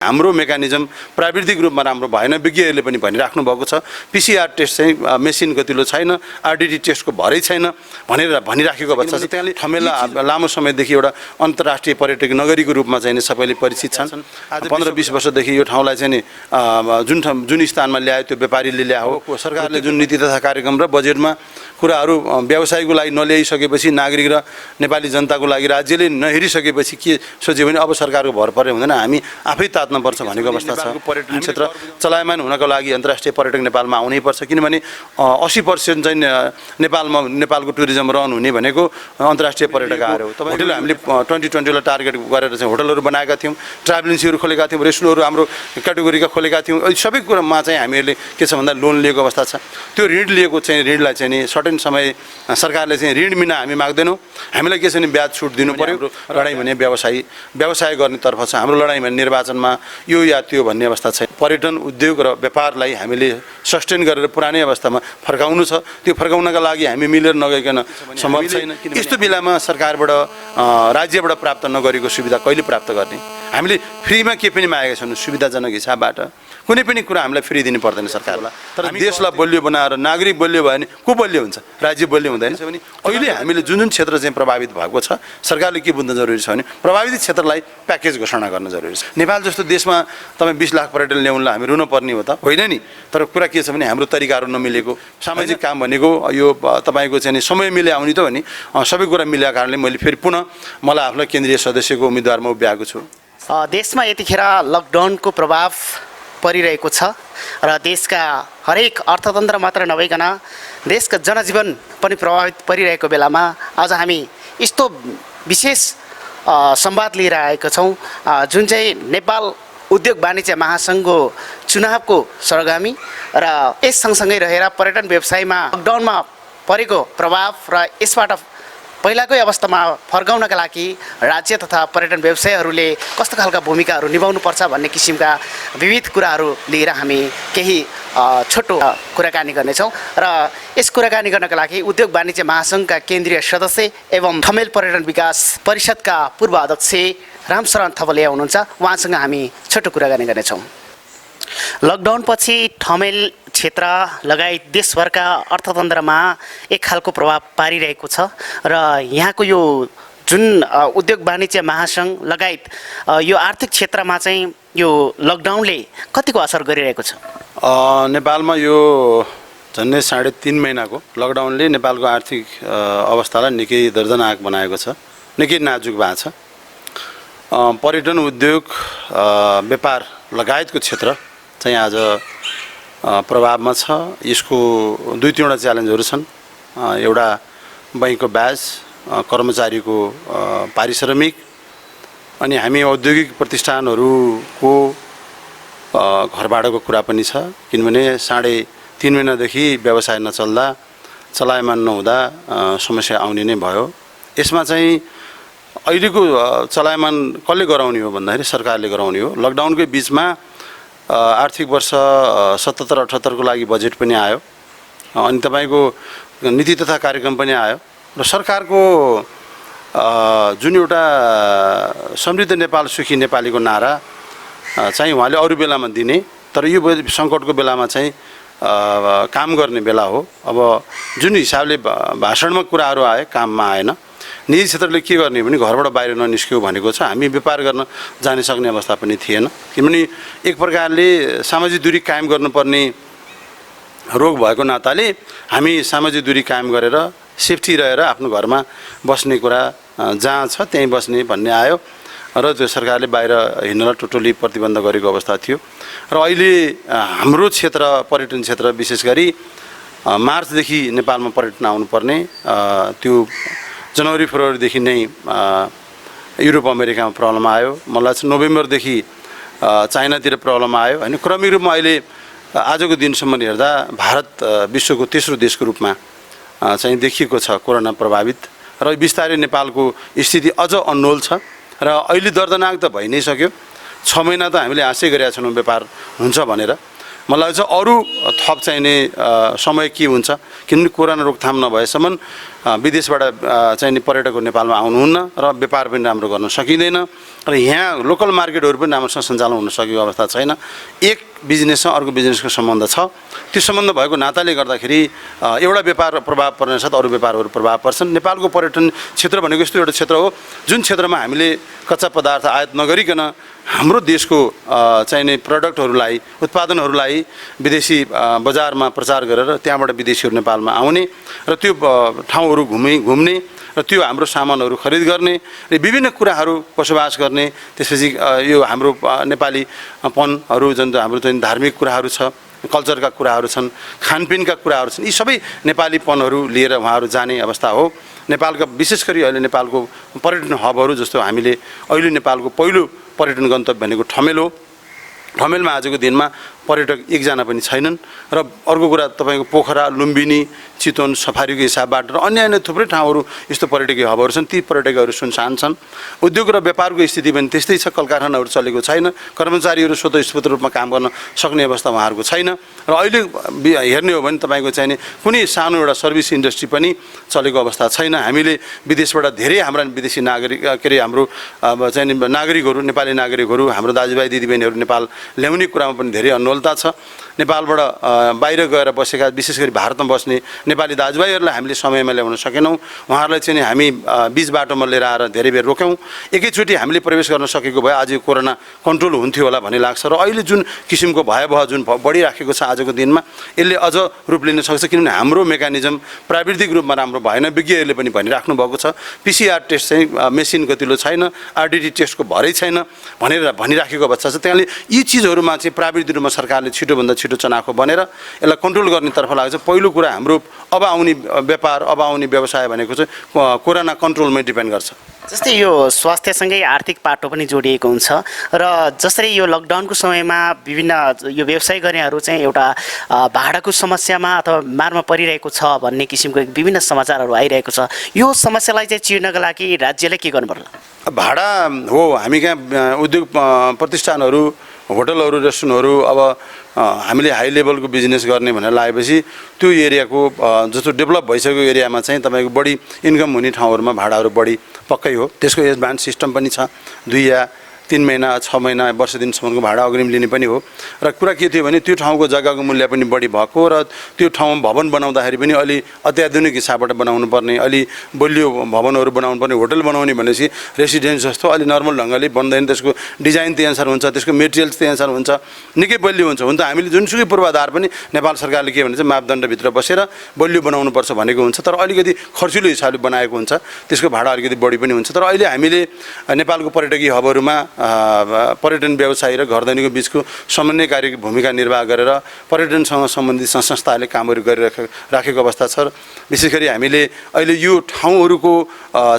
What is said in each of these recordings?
हाम्रो मेकानिजम प्राविधिक रूपमा राम्रो भएन, विज्ञहरूले पनि भनिराख्नु भएको छ। PCR टेस्ट चाहिँ मेसिन गतिलो छैन, RDT टेस्टको भरै छैन भनेर भनिराखेको अवस्था छ। त्यहाँले ठमेला लामो समयदेखि एउटा अन्तर्राष्ट्रिय पर्यटक नगरीको रूपमा चाहिँ नि सबैले परिचित छन्। आज 15-20 वर्षदेखि यो ठाउँलाई चाहिँ नि जुन स्थानमा ल्यायो त्यो व्यापारीले ल्यायो। सरकारले जुन नीति तथा कार्यक्रम र बजेटमा कुराहरू व्यवसायको लागि नल्याइसकेपछि नागरिक र नेपाली जनताको लागि राज्यले नहेरिसकेपछि के सोच्यो भने अब सरकारको भर परे हुँदैन, हामी आफै तात्नुपर्छ भनेको अवस्था छ। पर्यटन क्षेत्र चलायमान हुनको लागि अन्तर्राष्ट्रिय पर्यटक नेपालमा आउनै पर्छ, किनभने 80% चाहिँ नेपालको टुरिज्म रन हुने भनेको अन्तर्राष्ट्रिय पर्यटक आएर हो। होटल हामीले 2020लाई टार्गेट गरेर चाहिँ होटलहरू बनाएका थियौँ, ट्राभल एजेन्सीहरू खोलेका थियौँ, रेस्टुरेन्टहरू हाम्रो क्याटेगोरीका खोलेका थियौँ। सबै कुरामा चाहिँ हामीहरूले के छ भन्दा लोन लिएको अवस्था छ। त्यो ऋण लिएको चाहिँ ऋणलाई चाहिँ नि सर्टेन समय सरकारले चाहिँ ऋण बिना हामी माग्दैनौँ, हामीलाई के छ भने ब्याज छुट दिनु पर्यो। लडाइँ भने व्यवसाय गर्नेतर्फ छ, हाम्रो लडाइँ भने निर्वाचनमा यो या त्यो भन्ने अवस्था छ। पर्यटन उद्योग र व्यापारलाई हामीले सस्टेन गरेर पुरानै अवस्थामा फर्काउनु छ। त्यो फर्काउनका लागि हामी मिलेर नगइकन सम्भव छैन। यस्तो बेलामा सरकारबाट राज्यबाट प्राप्त नगरेको सुविधा कहिले प्राप्त गर्ने? हामीले फ्रीमा के पनि मागेका छौँ, सुविधाजनक हिसाबबाट कुनै पनि कुरा हामीलाई फ्री दिनु पर्दैन सरकारलाई। तर देशलाई बलियो बनाएर नागरिक बलियो भयो भने को बलियो हुन्छ? राज्य बलियो हुँदैन भने अहिले हामीले जुन क्षेत्र चाहिँ प्रभावित भएको छ, सरकारले के बुझ्न जरुरी छ भने प्रभावित क्षेत्रलाई प्याकेज घोषणा गर्न जरुरी छ। नेपाल जस्तो देशमा तपाईँ 20 लाख पर्यटन ल्याउनलाई हामी रुन पर्ने हो त होइन नि। तर कुरा के छ भने हाम्रो तरिकाहरू नमिलेको, सामाजिक काम भनेको यो तपाईँको चाहिँ समय मिले आउने त हो नि, सबै कुरा मिलेको कारणले मैले फेरि पुनः मलाई आफ्नो केन्द्रीय सदस्यको उम्मेदवारमा उभ्याएको छु। देशमा यतिखेर लकडाउनको प्रभाव परिरहेको छ र देशका हरेक अर्थतन्त्र मात्र नभइकन देशका जनजीवन पनि प्रभावित परिरहेको बेलामा आज हामी यस्तो विशेष संवाद लिएर आएका छौँ जुन चाहिँ नेपाल उद्योग वाणिज्य महासङ्घको चुनावको सरगामी र यस सँगसँगै रहेर पर्यटन व्यवसायमा लकडाउनमा परेको प्रभाव र यसबाट पहिलाकै अवस्थामा फर्काउनका लागि राज्य तथा पर्यटन व्यवसायहरूले कस्तो खालका भूमिकाहरू निभाउनुपर्छ भन्ने किसिमका विविध कुराहरू लिएर हामी केही छोटो कुराकानी गर्नेछौँ। र यस कुराकानी गर्नका लागि उद्योग वाणिज्य महासङ्घका केन्द्रीय सदस्य एवं ठमेल पर्यटन विकास परिषदका पूर्व अध्यक्ष रामशरण थपलिया हुनुहुन्छ, उहाँसँग हामी छोटो कुराकानी गर्नेछौँ। लकडाउनपछि ठमेल क्षेत्र लगायत देशभरका अर्थतन्त्रमा एक खालको प्रभाव पारिरहेको छ र यहाँको यो जुन उद्योग वाणिज्य महासङ्घ लगायत यो आर्थिक क्षेत्रमा चाहिँ यो लकडाउनले कतिको असर गरिरहेको छ? नेपालमा यो झन्डै 3.5 महिनाको लकडाउनले नेपालको आर्थिक अवस्थालाई निकै दर्दनाक बनाएको छ, निकै नाजुक भएको छ। पर्यटन उद्योग व्यापार लगायतको क्षेत्र चाहिँ आज प्रभावमा छ। यसको 2-3वटा च्यालेन्जहरू छन्। एउटा बैंकको ब्याज, कर्मचारीको पारिश्रमिक, अनि हामी औद्योगिक प्रतिष्ठानहरूको घर भाडाको कुरा पनि छ, किनभने 3.5 महिनादेखि व्यवसाय नचल्दा चलायमान नहुँदा समस्या आउने नै भयो। यसमा चाहिँ अहिलेको चलायमान कसले गराउने हो भन्दाखेरि सरकारले गराउने हो। लकडाउनकै बिचमा आर्थिक वर्ष 77-78 को लागि बजेट पनि आयो, अनि तपाईँको नीति तथा कार्यक्रम पनि आयो र सरकारको जुन एउटा समृद्ध नेपाल सुखी नेपालीको नारा चाहिँ उहाँले अरू बेलामा दिने, तर यो सङ्कटको बेलामा चाहिँ काम गर्ने बेला हो। अब जुन हिसाबले भाषणमा कुराहरू आए काममा आएन। निजी क्षेत्रले के गर्ने भने घरबाट बाहिर ननिस्क्यो भनेको छ। हामी व्यापार गर्न जाने सक्ने अवस्था पनि थिएन, किनभने एक प्रकारले सामाजिक दूरी कायम गर्नुपर्ने रोग भएको नाताले हामी सामाजिक दूरी कायम गरेर सेफ्टी रहेर आफ्नो घरमा बस्ने कुरा जहाँ छ त्यहीँ बस्ने भन्ने आयो र त्यो सरकारले बाहिर हिँड्नलाई टोटली प्रतिबन्ध गरेको अवस्था थियो। र अहिले हाम्रो क्षेत्र पर्यटन क्षेत्र विशेष गरी मार्चदेखि नेपालमा पर्यटन आउनुपर्ने त्यो जनवरी फेब्रुअरीदेखि नै युरोप अमेरिकामा प्रब्लम आयो। मलाई चाहिँ नोभेम्बरदेखि चाइनातिर प्रब्लम आयो होइन। क्रमिक रूपमा अहिले आजको दिनसम्म हेर्दा भारत विश्वको तेस्रो देशको रूपमा चाहिँ देखिएको छ कोरोना प्रभावित, र बिस्तारै नेपालको स्थिति अझ अन्नोल छ र अहिले दर्दनाक त भइ नै सक्यो। 6 महिना त हामीले आशै गरेका छौँ व्यापार हुन्छ भनेर। मलाई लाग्छ अरू थप चाहिने समय के हुन्छ, किनभने कोरोना रोकथाम नभएसम्म विदेशबाट चाहिने पर्यटकहरू नेपालमा आउनुहुन्न र व्यापार पनि राम्रो गर्न सकिँदैन र यहाँ लोकल मार्केटहरू पनि राम्रोसँग सञ्चालन हुन सकेको अवस्था छैन। एक बिजनेससँग अर्को बिजनेसको सम्बन्ध छ, त्यो सम्बन्ध भएको नाताले गर्दाखेरि एउटा व्यापार प्रभाव पर्ने साथ अरू व्यापारहरू प्रभाव पर्छन्। नेपालको पर्यटन क्षेत्र भनेको यस्तो एउटा क्षेत्र हो जुन क्षेत्रमा हामीले कच्चा पदार्थ आयात नगरिकन हाम्रो देशको चाहिने प्रडक्टहरूलाई उत्पादनहरूलाई विदेशी बजारमा प्रचार गरेर त्यहाँबाट विदेशीहरू नेपालमा आउने र त्यो ठाउँहरू घुम्ने र त्यो हाम्रो सामानहरू खरिद गर्ने र विभिन्न कुराहरू बसोबास गर्ने। त्यसपछि यो हाम्रो नेपालीपनहरू जुन हाम्रो चाहिँ धार्मिक कुराहरू छ, कल्चरका कुराहरू छन्, खानपिनका कुराहरू छन्, यी सबै नेपालीपनहरू लिएर उहाँहरू जाने अवस्था हो। नेपालका विशेष गरी अहिले नेपालको पर्यटन हबहरू जस्तो हामीले अहिले नेपालको पहिलो पर्यटन गन्तव्य भनेको ठमेल हो। ठमेलमा आजको दिनमा पर्यटक एकजना पनि छैनन् र अर्को कुरा तपाईँको पोखरा, लुम्बिनी, चितवन सफारीको हिसाबबाट र अन्य थुप्रै ठाउँहरू यस्तो पर्यटकीय हबहरू छन्, ती पर्यटकहरू सुनसान छन्। उद्योग र व्यापारको स्थिति पनि त्यस्तै छ, कल कारखानाहरू चलेको छैन, कर्मचारीहरू स्वतस्फूर्त रूपमा काम गर्न सक्ने अवस्था उहाँहरूको छैन र अहिले हेर्ने हो भने तपाईँको चाहिने कुनै सानो एउटा सर्भिस इन्डस्ट्री पनि चलेको अवस्था छैन। हामीले विदेशबाट धेरै हाम्रा विदेशी नागरिक के अरे हाम्रो चाहिने नागरिकहरू, नेपाली नागरिकहरू, हाम्रो दाजुभाइ दिदीबहिनीहरू नेपाल ल्याउने कुरामा पनि धेरै अन्वलता छ। नेपालबाट बाहिर गएर बसेका विशेष गरी भारतमा बस्ने नेपाली दाजुभाइहरूलाई हामीले समयमा ल्याउन सकेनौँ। उहाँहरूलाई चाहिँ हामी बिच बाटोमा लिएर आएर धेरै बेर रोक्यौँ। एकैचोटि हामीले प्रवेश गर्न सकेको भए आज कोरोना कन्ट्रोल हुन्थ्यो होला भन्ने लाग्छ र अहिले जुन किसिमको भयावह जुन बढिराखेको छ आजको दिनमा यसले अझ रूप लिन सक्छ, किनभने हाम्रो मेकानिजम प्राविधिक रूपमा राम्रो भएन। विज्ञहरूले पनि भनिराख्नु भएको छ PCR टेस्ट चाहिँ मेसिन गतिलो छैन, RDT टेस्टको भरै छैन भनेर भनिराखेको अवस्था छ। त्यहाँले यी चिजहरूमा चाहिँ प्राविधिक रूपमा सरकारले छिटोभन्दा छिटो चनाखो बनेर यसलाई कन्ट्रोल गर्नेतर्फ लाग्छ। पहिलो कुरा हाम्रो अब आउने व्यापार, अब आउने व्यवसाय भनेको चाहिँ कोरोना कन्ट्रोलमै डिपेन्ड गर्छ। जस्तै यो स्वास्थ्यसँगै आर्थिक पाटो पनि जोडिएको हुन्छ र जसरी यो लकडाउनको समयमा विभिन्न यो व्यवसाय गर्नेहरू चाहिँ एउटा भाडाको समस्यामा अथवा मारमा परिरहेको छ भन्ने किसिमको विभिन्न समाचारहरू आइरहेको छ। यो समस्यालाई चाहिँ चिर्नका लागि राज्यले के गर्नु पर्ला? भाडा हो, हामी कहाँ उद्योग प्रतिष्ठानहरू, होटलहरू, रेस्टुरेन्टहरू अब हामीले हाई लेभलको बिजनेस गर्ने भनेर लागेपछि त्यो एरियाको जस्तो डेभलप भइसकेको एरियामा चाहिँ तपाईँको बढी इन्कम हुने ठाउँहरूमा भाडाहरू बढी पक्कै हो। त्यसको एडभान्स सिस्टम पनि छ, 2 या 3 महिना 6 महिना वर्ष दिनसम्मको भाडा अग्रिम लिने पनि हो। र कुरा के थियो भने त्यो ठाउँको जग्गाको मूल्य पनि बढी भएको र त्यो ठाउँमा भवन बनाउँदाखेरि पनि अलि अत्याधुनिक हिसाबबाट बनाउनु पर्ने, अलि बलियो भवनहरू बनाउनु पर्ने। होटल बनाउने भनेपछि रेसिडेन्स जस्तो अलि नर्मल ढङ्गले बन्दैन, त्यसको डिजाइन त्यही अनुसार हुन्छ, त्यसको मेटेरियल्स त्यही अनुसार हुन्छ, निकै बलियो हुन्छ। हुन त हामीले जुनसुकै पूर्वाधार पनि नेपाल सरकारले के भन्छ मापदण्डभित्र बसेर बलियो बनाउनुपर्छ भनेको हुन्छ, तर अलिकति खर्चिलो हिसाबले बनाएको हुन्छ, त्यसको भाडा अलिकति बढी पनि हुन्छ। तर अहिले हामीले नेपालको पर्यटकीय हबहरूमा पर्यटन व्यवसायी र घरधनीको बिचको समन्वयकारी भूमिका निर्वाह गरेर पर्यटनसँग सम्बन्धित संस्थाहरूले कामहरू गरिराखेको अवस्था छ। विशेष गरी हामीले अहिले यो ठाउँहरूको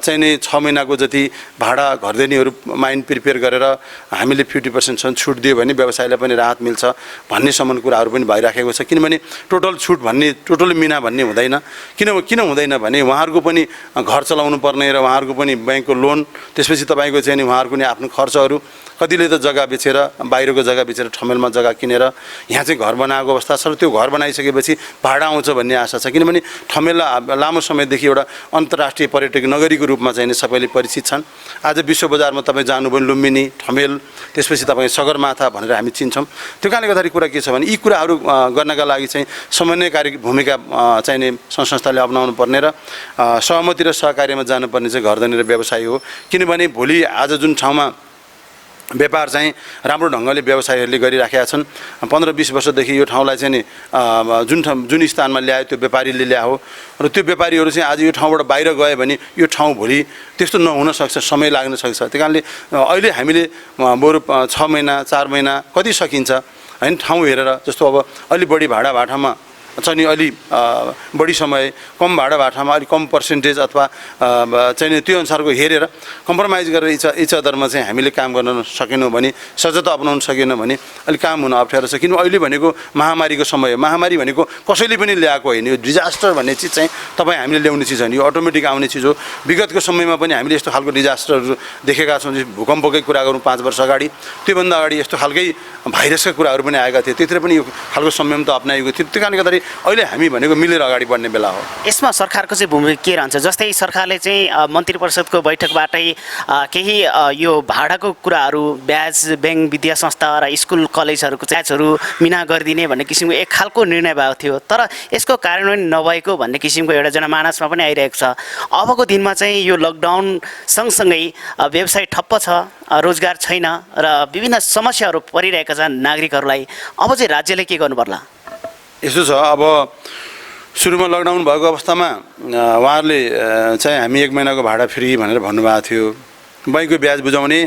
चाहिने 6 महिनाको जति भाडा घरधनीहरू माइन्ड प्रिपेयर गरेर हामीले 50% छुट दियो भने व्यवसायलाई पनि राहत मिल्छ भन्नेसम्म कुराहरू पनि भइराखेको छ। किनभने टोटल छुट भन्ने, टोटल मिना भन्ने हुँदैन। किन हुँदैन भने उहाँहरूको पनि घर चलाउनु पर्ने र उहाँहरूको पनि ब्याङ्कको लोन, त्यसपछि तपाईँको चाहिँ उहाँहरूको नि आफ्नो खर्चहरू, कतिले त जग्गा बेचेर बाहिरको जग्गा बेचेर ठमेलमा जग्गा किनेर यहाँ चाहिँ घर बनाएको अवस्था छ र त्यो घर बनाइसकेपछि भाडा आउँछ भन्ने आशा छ। किनभने ठमेल लामो समयदेखि एउटा अन्तर्राष्ट्रिय पर्यटक नगरीको रूपमा चाहिँ सबैले परिचित छन्। आज विश्व बजारमा तपाईँ जानुभयो लुम्बिनी, ठमेल, त्यसपछि तपाईँ सगरमाथा भनेर हामी चिन्छौँ। त्यो कारणले गर्दाखेरि कुरा के छ भने यी कुराहरू गर्नका लागि चाहिँ समन्वयकारी भूमिका चाहिने संस्थाले अप्नाउनु पर्ने र सहमति र सहकार्यमा जानुपर्ने चाहिँ घरधनी र व्यवसायी हो। किनभने भोलि आज जुन ठाउँमा व्यापार चाहिँ राम्रो ढङ्गले व्यवसायीहरूले गरिराखेका छन्, 15-20 वर्षदेखि यो ठाउँलाई चाहिँ नि जुन स्थानमा ल्यायो त्यो व्यापारीले ल्यायो र त्यो व्यापारीहरू चाहिँ आज यो ठाउँबाट बाहिर गयो भने यो ठाउँ भोलि त्यस्तो नहुन सक्छ, समय लाग्न सक्छ। त्यही कारणले अहिले हामीले बरु 6 महिना 4 महिना कति सकिन्छ होइन ठाउँ हेरेर, जस्तो अब अलि बढी भाडामा चाहिँ नि अलि बढी समय कम भाडा भाटामा अलिक कम पर्सेन्टेज अथवा चाहिँ नि त्यो अनुसारको हेरेर कम्प्रोमाइज गरेर इच्छा दरमा चाहिँ हामीले काम गर्न सकेनौँ भने सजगता अपनाउन सकेन भने अलिक काम हुन अप्ठ्यारो छ। किन अहिले भनेको महामारीको समय हो। महामारी भनेको कसैले पनि ल्याएको होइन। यो डिजास्टर भन्ने चिज चाहिँ तपाईँ हामीले ल्याउने चिज होइन, यो अटोमेटिक आउने चिज हो। विगतको समयमा पनि हामीले यस्तो खालको डिजास्टरहरू देखेका छौँ। भूकम्पकै कुरा गरौँ 5 वर्ष अगाडि, त्योभन्दा अगाडि यस्तो खालकै भाइरसका कुराहरू पनि आएका थिए। त्यतिर पनि यो खालको संयम त अप्नाएको थियो। त्यो कारणले गर्दाखेरि अहिले हामी भनेको मिलेर अगाडि बढ्ने बेला हो। यसमा सरकारको चाहिँ भूमिका के रहन्छ? जस्तै सरकारले चाहिँ मन्त्री परिषदको बैठकबाटै केही यो भाडाको कुराहरू, ब्याज, ब्याङ्क, विद्या संस्था र स्कुल कलेजहरूको ब्याजहरू मिना गरिदिने भन्ने किसिमको एक खालको निर्णय भएको थियो। तर यसको कार्यान्वयन नभएको भन्ने किसिमको एउटा जनमानसमा पनि आइरहेको छ। अबको दिनमा चाहिँ यो लकडाउन सँगसँगै व्यवसाय ठप्प छ, रोजगार छैन र विभिन्न समस्याहरू परिरहेका छन् नागरिकहरूलाई। अब चाहिँ राज्यले के गर्नु पर्ला? यसो छ, अब सुरुमा लकडाउन भएको अवस्थामा उहाँहरूले चाहिँ हामी 1 महिनाको भाडा फ्री भनेर भन्नुभएको थियो। बैंकको ब्याज बुझाउने,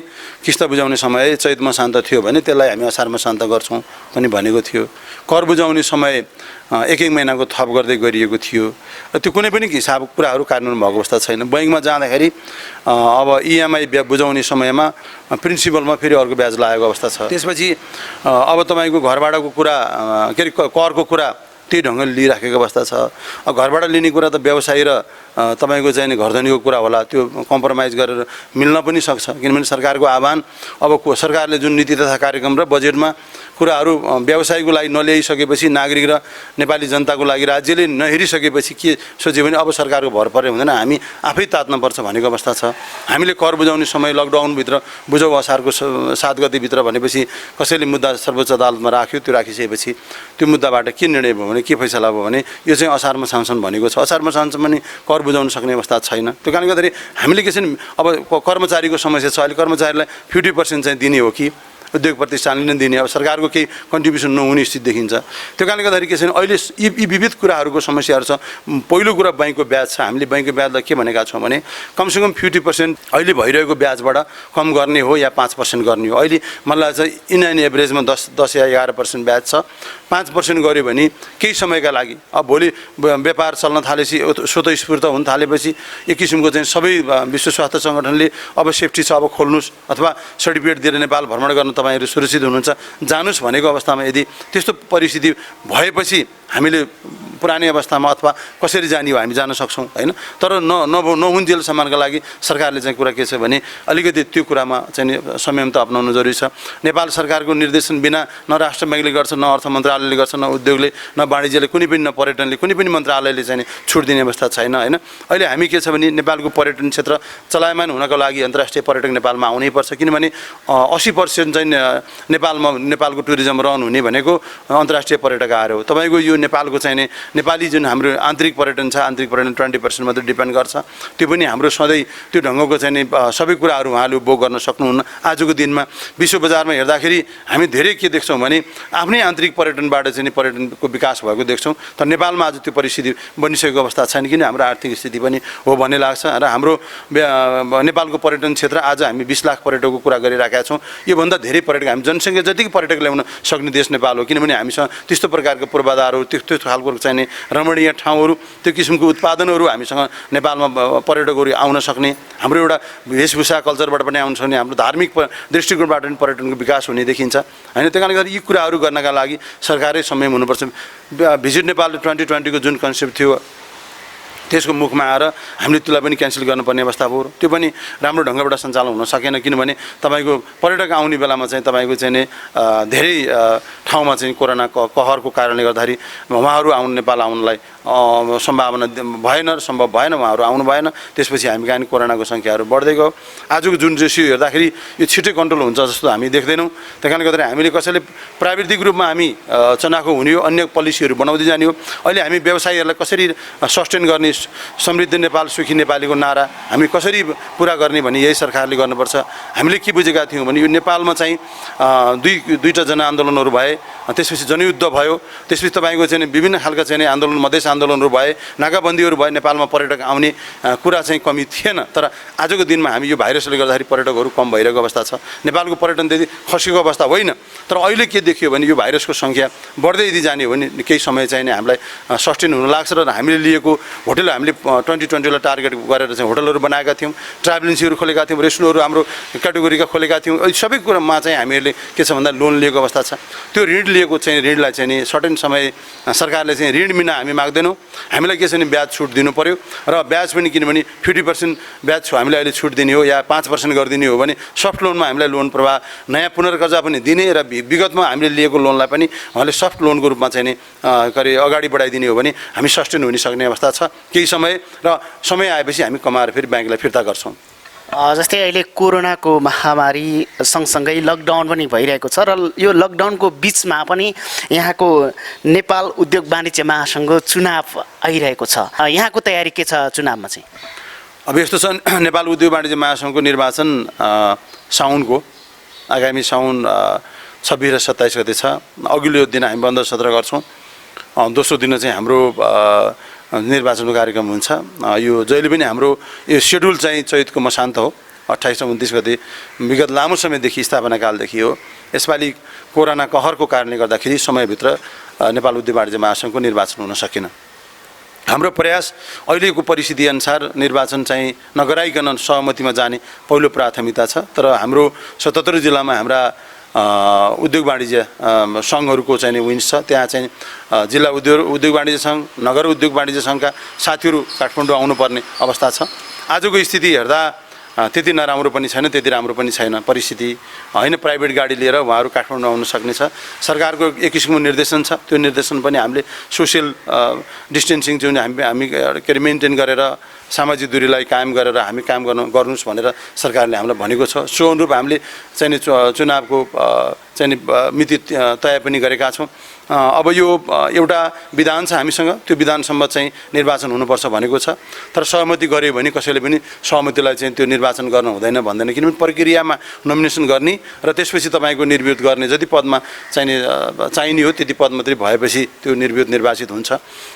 किस्त बुझाउने समय चैतमा शान्त थियो भने त्यसलाई हामी असारमा शान्त गर्छौँ पनि भनेको थियो। कर बुझाउने समय 1-1 महिनाको थप गर्दै गरिएको थियो। त्यो कुनै पनि हिसाब कुराहरू कार्यान्वयन भएको अवस्था छैन। बैंकमा जाँदाखेरि अब इएमआई बुझाउने समयमा प्रिन्सिपलमा फेरि अर्को ब्याज लागेको अवस्था छ। त्यसपछि अब तपाईँको घरभाडाको कुरा के अरे करको कुरा त्यही ढङ्गले लिइराखेको अवस्था छ। घरबाट लिने कुरा त व्यवसाय र तपाईँको चाहिँ घरधनीको कुरा होला, त्यो कम्प्रोमाइज गरेर मिल्न पनि सक्छ। किनभने सरकारको आह्वान अब सरकारले जुन नीति तथा कार्यक्रम र बजेटमा कुराहरू व्यवसायको लागि नल्याइसकेपछि नागरिक र नेपाली जनताको लागि राज्यले नहेरिसकेपछि के सोच्यो भने अब सरकारको भर परे हुँदैन, हामी आफै तात्नुपर्छ भनेको अवस्था छ। हामीले कर बुझाउने समय लकडाउनभित्र बुझौँ असारको 7 गतेभित्र भनेपछि कसैले मुद्दा सर्वोच्च अदालतमा राख्यो। त्यो राखिसकेपछि त्यो मुद्दाबाट के निर्णय भयो भने, के फैसला भयो भने यो चाहिँ असारमा सान्सन भनेको छ। असारमा सान्सन पनि कर बुझाउन सक्ने अवस्था छैन। त्यो कारणले गर्दाखेरि हामीले के छ नि, अब कर्मचारीको समस्या छ। अहिले कर्मचारीलाई 50% चाहिँ दिने हो कि उद्योग प्रतिष्ठानले नै दिने, अब सरकारको केही कन्ट्रिब्युसन नहुने स्थिति देखिन्छ। त्यो कारणले गर्दाखेरि के छ भने अहिले यी विविध कुराहरूको समस्याहरू छ। पहिलो कुरा बैंकको ब्याज छ। हामीले बैंकको ब्याजलाई के भनेका छौँ भने कमसेकम 50% अहिले भइरहेको ब्याजबाट कम गर्ने हो या 5% गर्ने हो। अहिले मलाई चाहिँ इन एभरेजमा 10 या 11% ब्याज छ। 5% गऱ्यो भने केही समयका लागि, अब भोलि व्यापार चल्न थालेपछि, स्वतस्फूर्त हुन थालेपछि एक किसिमको चाहिँ सबै विश्व स्वास्थ्य सङ्गठनले अब सेफ्टी छ, अब खोल्नुहोस् अथवा सर्टिफिकेट दिएर नेपाल भ्रमण गर्न तपाईँहरू सुरक्षित हुनुहुन्छ, जानुहोस् भनेको अवस्थामा यदि त्यस्तो परिस्थिति भएपछि हामीले पुरानै अवस्थामा अथवा कसरी जाने हो हामी जान सक्छौँ होइन। तर नहुन्जेलसम्मका लागि सरकारले चाहिँ कुरा के छ भने अलिकति त्यो कुरामा चाहिँ संयम त अपनाउनु जरुरी छ। नेपाल सरकारको निर्देशन बिना न राष्ट्र ब्याङ्कले गर्छ, न अर्थ मन्त्रालयले गर्छ, न उद्योगले, न वाणिज्यले, कुनै पनि न पर्यटनले, कुनै पनि मन्त्रालयले चाहिँ छुट दिने अवस्था छैन होइन। अहिले हामी के छ भने नेपालको पर्यटन क्षेत्र चलायमान हुनको लागि अन्तर्राष्ट्रिय पर्यटक नेपालमा आउनै पर्छ। किनभने 80% चाहिँ नेपालको टुरिज्म रन हुने भनेको अन्तर्राष्ट्रिय पर्यटक आएर हो। तपाईँको यो नेपालको चाहिँ नेपाली जुन हाम्रो आन्तरिक पर्यटन छ, आन्तरिक पर्यटन 20% मात्रै डिपेन्ड गर्छ। त्यो पनि हाम्रो सधैँ त्यो ढङ्गको चाहिँ सबै कुराहरू उहाँले उपभोग गर्न सक्नुहुन्न। आजको दिनमा विश्व बजारमा हेर्दाखेरि हामी धेरै के देख्छौँ भने आफ्नै आन्तरिक पर्यटनबाट चाहिँ पर्यटनको विकास भएको देख्छौँ। तर नेपालमा आज त्यो परिस्थिति बनिसकेको अवस्था छैन। किन हाम्रो आर्थिक स्थिति पनि हो भन्ने लाग्छ र हाम्रो नेपालको पर्यटन क्षेत्र आज हामी 20 लाख पर्यटकको कुरा गरिरहेका छौँ। योभन्दा धेरै पर्यटक, हामी जनसङ्ख्या जतिको पर्यटक ल्याउन सक्ने देश नेपाल हो। किनभने हामीसँग त्यस्तो प्रकारको पूर्वाधारहरू, त्यस्तो खालको चाहिँ रमणीय ठाउँहरू, त्यो किसिमको उत्पादनहरू हामीसँग नेपालमा पर्यटकहरू आउन सक्ने, हाम्रो एउटा वेशभूषा कल्चरबाट पनि आउन सक्ने, हाम्रो धार्मिक दृष्टिकोणबाट पनि पर्यटनको विकास हुने देखिन्छ होइन। त्यही कारणले गर्दा यी कुराहरू गर्नका लागि सरकारै संयम हुनुपर्छ। भिजिट नेपाल 2020 को जुन कन्सेप्ट थियो त्यसको मुखमा आएर हामीले त्यसलाई पनि क्यान्सल गर्नुपर्ने अवस्था भयो। त्यो पनि राम्रो ढङ्गबाट सञ्चालन हुन सकेन। किनभने तपाईँको पर्यटक आउने बेलामा चाहिँ तपाईँको चाहिँ धेरै ठाउँमा चाहिँ कोरोना कहरको कारणले गर्दाखेरि उहाँहरू नेपाल आउनलाई सम्भावना भएन, सम्भव भएन, उहाँहरू आउनु भएन। त्यसपछि हामी कहाँ कोरोनाको सङ्ख्याहरू बढ्दै गयो। आजको जुन रेसियो हेर्दाखेरि यो छिटै कन्ट्रोल हुन्छ जस्तो हामी देख्दैनौँ। त्यही कारणले गर्दाखेरि हामीले कसैले प्राविधिक रूपमा हामी चनाखो हुने हो, अन्य पोलिसीहरू बनाउँदै जाने हो। अहिले हामी व्यवसायीहरूलाई कसरी सस्टेन गर्ने, समृद्ध नेपाल सुखी नेपालीको नारा हामी कसरी पुरा गर्ने भन्ने यही सरकारले गर्नुपर्छ। हामीले के बुझेका थियौँ भने यो नेपालमा चाहिँ दुईवटा जनआन्दोलनहरू भए, त्यसपछि जनयुद्ध भयो, त्यसपछि तपाईँको चाहिँ विभिन्न खालका चाहिँ आन्दोलन, मधेस आन्दोलनहरू भए, नाकाबन्दीहरू भए, नेपालमा पर्यटक आउने कुरा चाहिँ कमी थिएन। तर आजको दिनमा हामी यो भाइरसले गर्दाखेरि पर्यटकहरू कम भइरहेको अवस्था छ। नेपालको पर्यटन त्यति खसेको अवस्था होइन। तर अहिले के देखियो भने यो भाइरसको सङ्ख्या बढ्दै यदि जाने हो भने केही समय चाहिँ हामीलाई सस्टेन हुन लाग्छ। र हामीले लिएको होटल, हामीले 2020लाई टार्गेट गरेर चाहिँ होटलहरू बनाएका थियौँ, ट्राभल एजेन्सीहरू खोलेका थियौँ, रेस्टुरेन्टहरू हाम्रो क्याटेगोरीका खोलेका थियौँ। सबै कुरामा चाहिँ हामीहरूले के छ भन्दा लोन लिएको अवस्था छ। त्यो ऋण लिएको चाहिँ ऋणलाई चाहिँ नि सर्टेन समय सरकारले चाहिँ ऋण बिना हामी माग्दैनौँ। हामीलाई के छ भने ब्याज छुट दिनु पऱ्यो, र ब्याज पनि किनभने 50% ब्याज हामीले अहिले छुट दिने हो या 5% गरिदिने हो भने सफ्ट लोनमा हामीलाई लोन प्रवाह नयाँ पुनर्कर्जा पनि दिने, र विगतमा हामीले लिएको लोनलाई पनि उहाँले सफ्ट लोनको रूपमा चाहिँ नि अगाडि बढाइदिने हो भने हामी सस्टेन हुन सक्ने अवस्था छ केही समय, र समय आएपछि हामी कमाएर फेरि ब्याङ्कलाई फिर्ता गर्छौँ। जस्तै अहिले कोरोनाको महामारी सँगसँगै लकडाउन पनि भइरहेको छ, र यो लकडाउनको बिचमा पनि यहाँको नेपाल उद्योग वाणिज्य महासङ्घको चुनाव आइरहेको छ। यहाँको तयारी के छ चुनावमा चाहिँ? अब यस्तो छ, नेपाल उद्योग वाणिज्य महासङ्घको निर्वाचन साउनको आगामी साउन 26 र 27 गते छ। अघिल्लो दिन हामी बन्द सत्र गर्छौँ। दोस्रो दिन चाहिँ हाम्रो निर्वाचनको कार्यक्रम हुन्छ। यो जहिले पनि हाम्रो यो सेड्युल चाहिँ चैतको मसान्त हो, 28 र 29 गते विगत लामो समयदेखि स्थापनाकालदेखि हो। यसपालि कोरोना कहरको कारणले गर्दाखेरि समयभित्र नेपाल उद्योग वाणिज्य महासङ्घको निर्वाचन हुन सकेन। हाम्रो प्रयास अहिलेको परिस्थिति अनुसार निर्वाचन चाहिँ नगराइकन सहमतिमा जाने पहिलो प्राथमिकता छ। तर हाम्रो 77 जिल्लामा हाम्रा उद्योग वाणिज्य सङ्घहरूको चाहिँ विन्स छ। त्यहाँ चाहिँ जिल्ला उद्योग वाणिज्य सङ्घ, नगर उद्योग वाणिज्य सङ्घका साथीहरू काठमाडौँ आउनुपर्ने अवस्था छ। आजको स्थिति हेर्दा त्यति नराम्रो पनि छैन, त्यति राम्रो पनि छैन परिस्थिति होइन। प्राइभेट गाडी लिएर उहाँहरू काठमाडौँ आउन सक्नेछ। सरकारको एक किसिमको निर्देशन छ, त्यो निर्देशन पनि हामीले सोसियल डिस्टेन्सिङ चाहिँ हामी के अरे मेन्टेन गरेर सामाजिक दूरीलाई कायम गरेर हामी काम गर्नुहोस् भनेर सरकारले हामीलाई भनेको छ। सो अनुरूप हामीले चाहिँ चुनावको चाहिँ मिति तय पनि गरेका छौँ। अब यो एउटा विधान छ हामीसँग, त्यो विधानसम्म चाहिँ निर्वाचन हुनुपर्छ भनेको छ। तर सहमति गऱ्यो भने कसैले पनि सहमतिलाई चाहिँ त्यो निर्वाचन गर्न हुँदैन भन्दैन, किनभने प्रक्रियामा नोमिनेसन गर्ने र त्यसपछि तपाईँको निर्विरोध गर्ने जति पदमा चाहिने हो त्यति पद मात्रै भएपछि त्यो निर्विरोध निर्वाचित हुन्छ।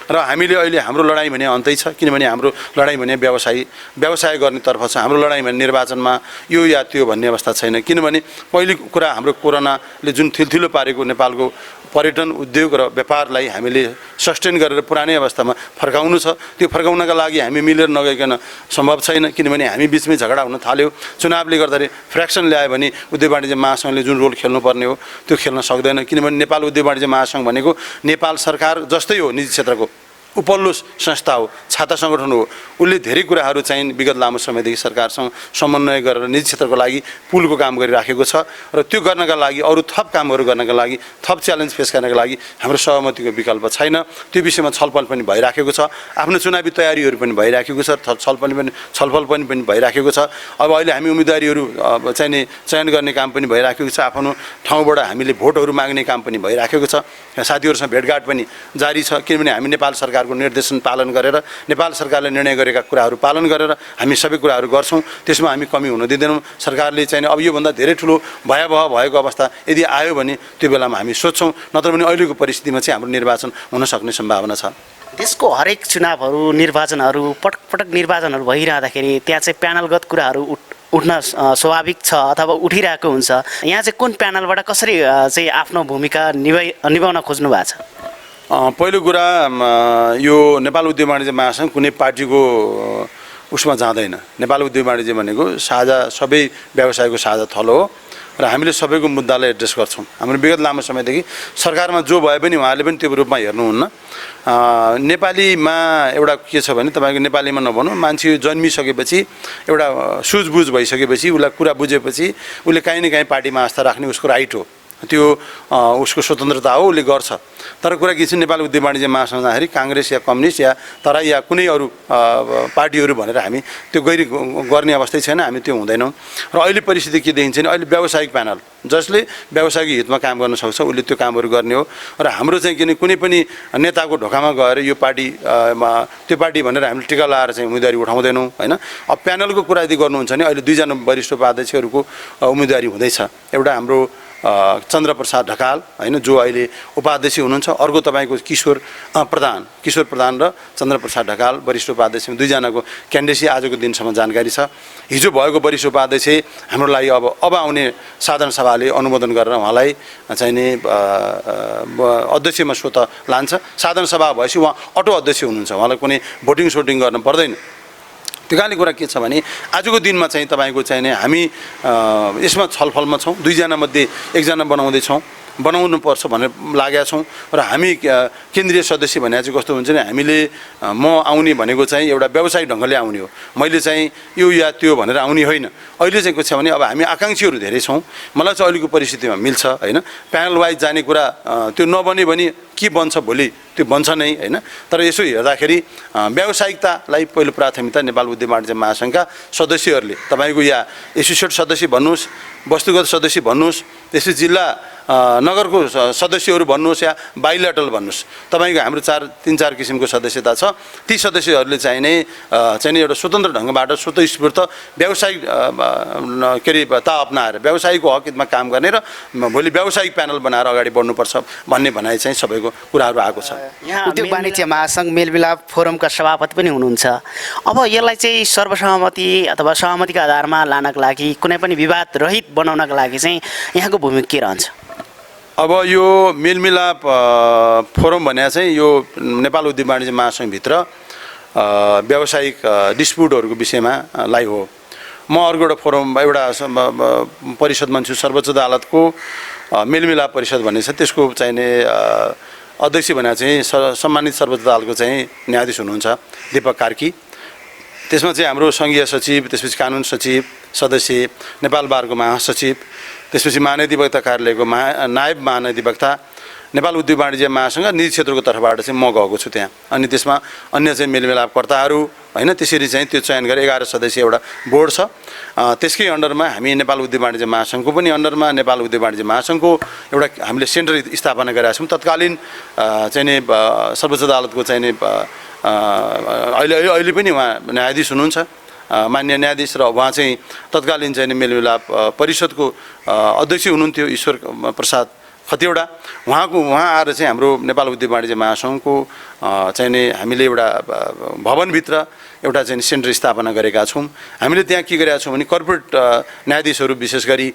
र हामीले अहिले हाम्रो लडाइँ भने अन्तै छ, किनभने हाम्रो लडाइँ भने व्यवसाय गर्नेतर्फ छ। हाम्रो लडाइँ भने निर्वाचनमा यो या त्यो भन्ने अवस्था छैन। किनभने पहिलो कुरा हाम्रो कोरोनाले जुन थिलथिलो पारेको नेपालको पर्यटन उद्योग र व्यापारलाई हामीले सस्टेन गरेर पुरानै अवस्थामा फर्काउनु छ। त्यो फर्काउनका लागि हामी मिलेर नगइकन सम्भव छैन, किनभने हामी बिचमै झगडा हुन थाल्यो। चुनावले गर्दाखेरि फ्र्याक्सन ल्यायो भने उद्योग वाणिज्य महासङ्घले जुन रोल खेल्नुपर्ने हो त्यो खेल्न सक्दैन, किनभने नेपाल उद्योग वाणिज्य महासङ्घ भनेको नेपाल सरकार जस्तै हो, निजी क्षेत्रको उपल्लो संस्था हो, छाता सङ्गठन हो। उसले धेरै कुराहरू चाहिँ विगत लामो समयदेखि सरकारसँग समन्वय गरेर निजी क्षेत्रको लागि पुलको काम गरिराखेको छ। र त्यो गर्नका लागि अरू थप कामहरू गर्नका लागि, थप च्यालेन्ज फेस गर्नका लागि हाम्रो सहमतिको विकल्प छैन। त्यो विषयमा छलफल पनि भइराखेको छ। आफ्नो चुनावी तयारीहरू पनि भइराखेको छ, छलफल पनि भइराखेको छ। अब अहिले हामी उम्मेदवारीहरू चाहिँ चयन गर्ने काम पनि भइराखेको छ। आफ्नो ठाउँबाट हामीले भोटहरू माग्ने काम पनि भइराखेको छ। साथीहरूसँग भेटघाट पनि जारी छ, किनभने हामी नेपाल सरकारको निर्देशन पालन गरेर, नेपाल सरकारले निर्णय गरेका कुराहरू पालन गरेर हामी सबै कुराहरू गर्छौँ। त्यसमा हामी कमी हुन दिँदैनौँ। सरकारले चाहिँ अब योभन्दा धेरै ठुलो भयावह भएको अवस्था यदि आयो भने त्यो बेलामा हामी सोध्छौँ, नत्र भने अहिलेको परिस्थितिमा चाहिँ हाम्रो निर्वाचन हुन सक्ने सम्भावना छ। देशको हरेक चुनावहरू, निर्वाचनहरू, पटक पटक निर्वाचनहरू भइरहँदाखेरि त्यहाँ चाहिँ प्यानलगत कुराहरू उठ्न स्वाभाविक छ अथवा उठिरहेको हुन्छ। यहाँ चाहिँ कुन प्यानलबाट कसरी चाहिँ आफ्नो भूमिका निभाउन खोज्नु भएको छ? पहिलो कुरा, यो नेपाल उद्योग वाणिज्य महासङ्घ कुनै पार्टीको उसमा जाँदैन। नेपाल उद्योग वाणिज्य भनेको साझा, सबै व्यवसायको साझा थलो हो र हामीले सबैको मुद्दालाई एड्रेस गर्छौँ। हाम्रो विगत लामो समयदेखि सरकारमा जो भए पनि उहाँले पनि त्यो रूपमा हेर्नुहुन्न। नेपालीमा एउटा के छ भने, तपाईँको नेपालीमा नभनौँ, मान्छे जन्मिसकेपछि एउटा सुझबुझ भइसकेपछि, उसलाई कुरा बुझेपछि उसले काहीँ न काहीँ पार्टीमा आस्था राख्ने उसको राइट हो, त्यो उसको स्वतन्त्रता हो, उसले गर्छ। तर कुरा के छ, नेपाल उद्योग वाणिज्य महासङ्घ जाँदाखेरि काङ्ग्रेस या कम्युनिस्ट या तराई या कुनै अरू पार्टीहरू भनेर हामी त्यो गर्ने अवस्थै छैन, हामी त्यो हुँदैनौँ। र अहिले परिस्थिति के देखिन्छ भने, अहिले व्यावसायिक प्यानल जसले व्यावसायिक हितमा काम गर्न सक्छ उसले त्यो कामहरू गर्ने हो। र हाम्रो चाहिँ कुनै पनि नेताको ढोकामा गएर यो पार्टी त्यो पार्टी भनेर हामीले टिका लाएर चाहिँ उम्मेदवारी उठाउँदैनौँ होइन। अब प्यानलको कुरा यदि गर्नुहुन्छ भने अहिले 2जना वरिष्ठ उपाध्यक्षहरूको उम्मेदवारी हुँदैछ। एउटा हाम्रो चन्द्रप्रसाद ढकाल होइन, जो अहिले उपाध्यक्ष हुनुहुन्छ। अर्को तपाईँको किशोर प्रधान र चन्द्रप्रसाद ढकाल वरिष्ठ उपाध्यक्ष, दुईजनाको क्यान्डिडेसी आजको दिनसम्म जानकारी छ। हिजो भएको वरिष्ठ उपाध्यक्ष हाम्रो लागि अब आउने साधारण सभाले अनुमोदन गरेर उहाँलाई चाहिँ नि अध्यक्षमा स्वतः लान्छ। साधारण सभा भएपछि उहाँ अटो अध्यक्ष हुनुहुन्छ, उहाँलाई कुनै भोटिङ गर्न पर्दैन। त्यो कारणले कुरा के छ भने आजको दिनमा चाहिँ तपाईँको चाहिँ नि हामी यसमा छलफलमा छौँ। दुईजना मध्ये एकजना बनाउनुपर्छ भनेर लागेका छौँ र हामी केन्द्रीय सदस्य भने चाहिँ कस्तो हुन्छ भने हामीले म आउने भनेको चाहिँ एउटा व्यावसायिक ढङ्गले आउने हो, मैले चाहिँ यो या त्यो भनेर आउने होइन। अहिले चाहिँ के छ भने अब हामी आकाङ्क्षीहरू धेरै छौँ, मलाई चाहिँ अहिलेको परिस्थितिमा मिल्छ होइन। प्यानल वाइज जाने कुरा त्यो नबने भने के बन्छ भोलि, त्यो बन्छ नै होइन। तर यसो हेर्दाखेरि व्यावसायिकतालाई पहिलो प्राथमिकता नेपाल उद्योग वाणिज्य महासङ्घका सदस्यहरूले, तपाईँको या एसोसिएट सदस्य भन्नुहोस्, वस्तुगत सदस्य भन्नुहोस्, त्यसै जिल्ला नगरको सदस्यहरू भन्नुहोस् या बाइलेटरल भन्नुहोस्, तपाईँको हाम्रो 3-4 किसिमको सदस्यता छ। ती सदस्यहरूले चाहिँ एउटा स्वतन्त्र ढङ्गबाट स्वतःस्फूर्त व्यावसायिक के अरे ता अप्नाएर व्यावसायिकको हक हितमा काम गर्ने र भोलि व्यावसायिक प्यानल बनाएर अगाडि बढ्नुपर्छ भन्ने भनाइ चाहिँ सबैको कुराहरू आएको छ। यहाँ उद्योग वाणिज्य महासङ्घ मेलमिलाप फोरमका सभापति पनि हुनुहुन्छ। अब यसलाई चाहिँ सर्वसहमति अथवा सहमतिका आधारमा लानका लागि, कुनै पनि विवाद रहित बनाउनका लागि चाहिँ यहाँको भूमिका के रहन्छ? अब यो मेलमिलाप फोरम भने चाहिँ यो नेपाल उद्योग वाणिज्य महासङ्घभित्र व्यावसायिक डिस्प्युटहरूको विषयमा लाई हो। म अर्को एउटा फोरम एउटा परिषद मान्छु, सर्वोच्च अदालतको मेलमिलाप परिषद भन्ने छ, त्यसको चाहिने अध्यक्ष भने चाहिँ सम्मानित सर्वोच्च अदालतको चाहिँ न्यायाधीश हुनुहुन्छ दीपक कार्की। त्यसमा चाहिँ हाम्रो सङ्घीय सचिव, त्यसपछि कानुन सचिव सदस्य, नेपाल बारको महासचिव, त्यसपछि महाधिवक्ता कार्यालयको नायब महाधिवक्ता, नेपाल उद्योग वाणिज्य महासङ्घ निजी क्षेत्रको तर्फबाट चाहिँ म गएको छु त्यहाँ। अनि त्यसमा अन्य चाहिँ मेलमिलापकर्ताहरू होइन, त्यसरी चाहिँ त्यो चयन गरेर 11 सदस्यीय एउटा बोर्ड छ। त्यसकै अन्डरमा हामी नेपाल उद्योग वाणिज्य महासङ्घको पनि अन्डरमा नेपाल उद्योग वाणिज्य महासङ्घको एउटा हामीले सेन्टर स्थापना गरेका छौँ। तत्कालीन चाहिँ नि सर्वोच्च अदालतको चाहिँ नि अहिले पनि उहाँ न्यायाधीश हुनुहुन्छ, मान्य न्यायाधीश, र उहाँ चाहिँ तत्कालीन चाहिँ मेलमिलाप परिषदको अध्यक्ष हुनुहुन्थ्यो ईश्वर प्रसाद खतिवडा। उहाँ आएर चाहिँ हाम्रो नेपाल उद्योग वाणिज्य महासङ्घको चाहिँ नि हामीले एउटा भवनभित्र एउटा चाहिँ सेन्टर स्थापना गरेका छौँ। हामीले त्यहाँ के गरेका छौँ भने कर्पोरेट न्यायाधीशहरू, विशेष गरी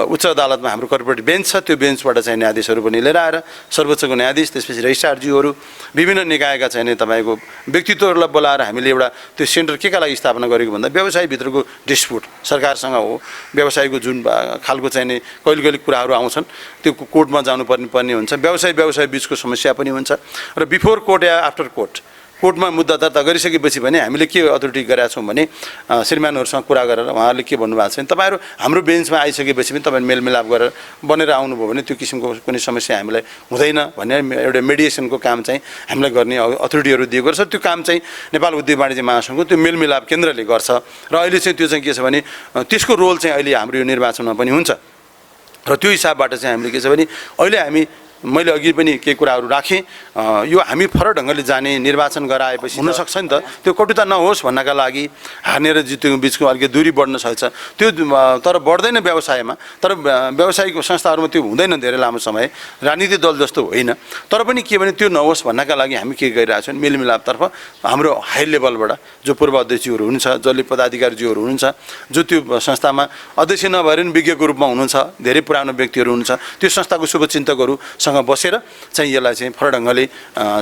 उच्च अदालतमा हाम्रो कर्पोरेट बेन्च छ, त्यो बेन्चबाट चाहिँ न्यायाधीशहरू पनि लिएर आएर सर्वोच्चको न्यायाधीश, त्यसपछि रजिस्ट्रारज्यूहरू, विभिन्न निकायका चाहिँ तपाईँको व्यक्तित्वहरूलाई बोलाएर हामीले एउटा त्यो सेन्टर केका लागि स्थापना गरेको भन्दा व्यवसायभित्रको डिस्प्युट सरकारसँग हो, व्यवसायको जुन खालको चाहिँ कहिले कहिले कुराहरू आउँछन् त्यो कोर्टमा जानुपर्ने हुन्छ, व्यवसाय बिचको समस्या पनि हुन्छ र बिफोर कोर्ट या आफ्टर कोर्टमा मुद्दा दर्ता गरिसकेपछि भने हामीले के अथोरिटी गरेका छौँ भने श्रीमानहरूसँग कुरा गरेर उहाँहरूले के भन्नुभएको छ भने तपाईँहरू हाम्रो बेन्चमा आइसकेपछि पनि तपाईँ मेलमिलाप गरेर बनेर आउनुभयो भने त्यो किसिमको कुनै समस्या हामीलाई हुँदैन भन्ने एउटा मेडिएसनको काम चाहिँ हामीलाई गर्ने अथोरिटीहरू दिएको छ। त्यो काम चाहिँ नेपाल उद्योग वाणिज्य महासङ्घको त्यो मेलमिलाप केन्द्रले गर्छ र अहिले चाहिँ त्यो चाहिँ के छ भने त्यसको रोल चाहिँ अहिले हाम्रो यो निर्वाचनमा पनि हुन्छ र त्यो हिसाबबाट चाहिँ हामीले के छ भने अहिले हामी मैले अघि पनि केही कुराहरू राखेँ, यो हामी फरक ढङ्गले जाने निर्वाचन गराएपछि हुनसक्छ नि त, त्यो कटुता नहोस् भन्नका लागि हार्ने र जित्नेको बिचको अलिकति दूरी बढ्न सक्छ त्यो, तर बढ्दैन व्यवसायमा, तर व्यावसायिक संस्थाहरूमा त्यो हुँदैन धेरै लामो समय, राजनीतिक दल जस्तो होइन। तर पनि के भने त्यो नहोस् भन्नका लागि हामी के गरिरहेको छौँ, मेलमिलापतर्फ हाम्रो हाई लेभलबाट जो पूर्व अध्यक्षहरू हुनुहुन्छ, जसले पदाधिकारीज्यूहरू हुनुहुन्छ, जो त्यो संस्थामा अध्यक्ष नभएर पनि विज्ञको रूपमा हुनुहुन्छ, धेरै पुरानो व्यक्तिहरू हुनुहुन्छ, त्यो संस्थाको शुभचिन्तकहरू बसेर चाहिँ यसलाई चाहिँ फरक ढङ्गले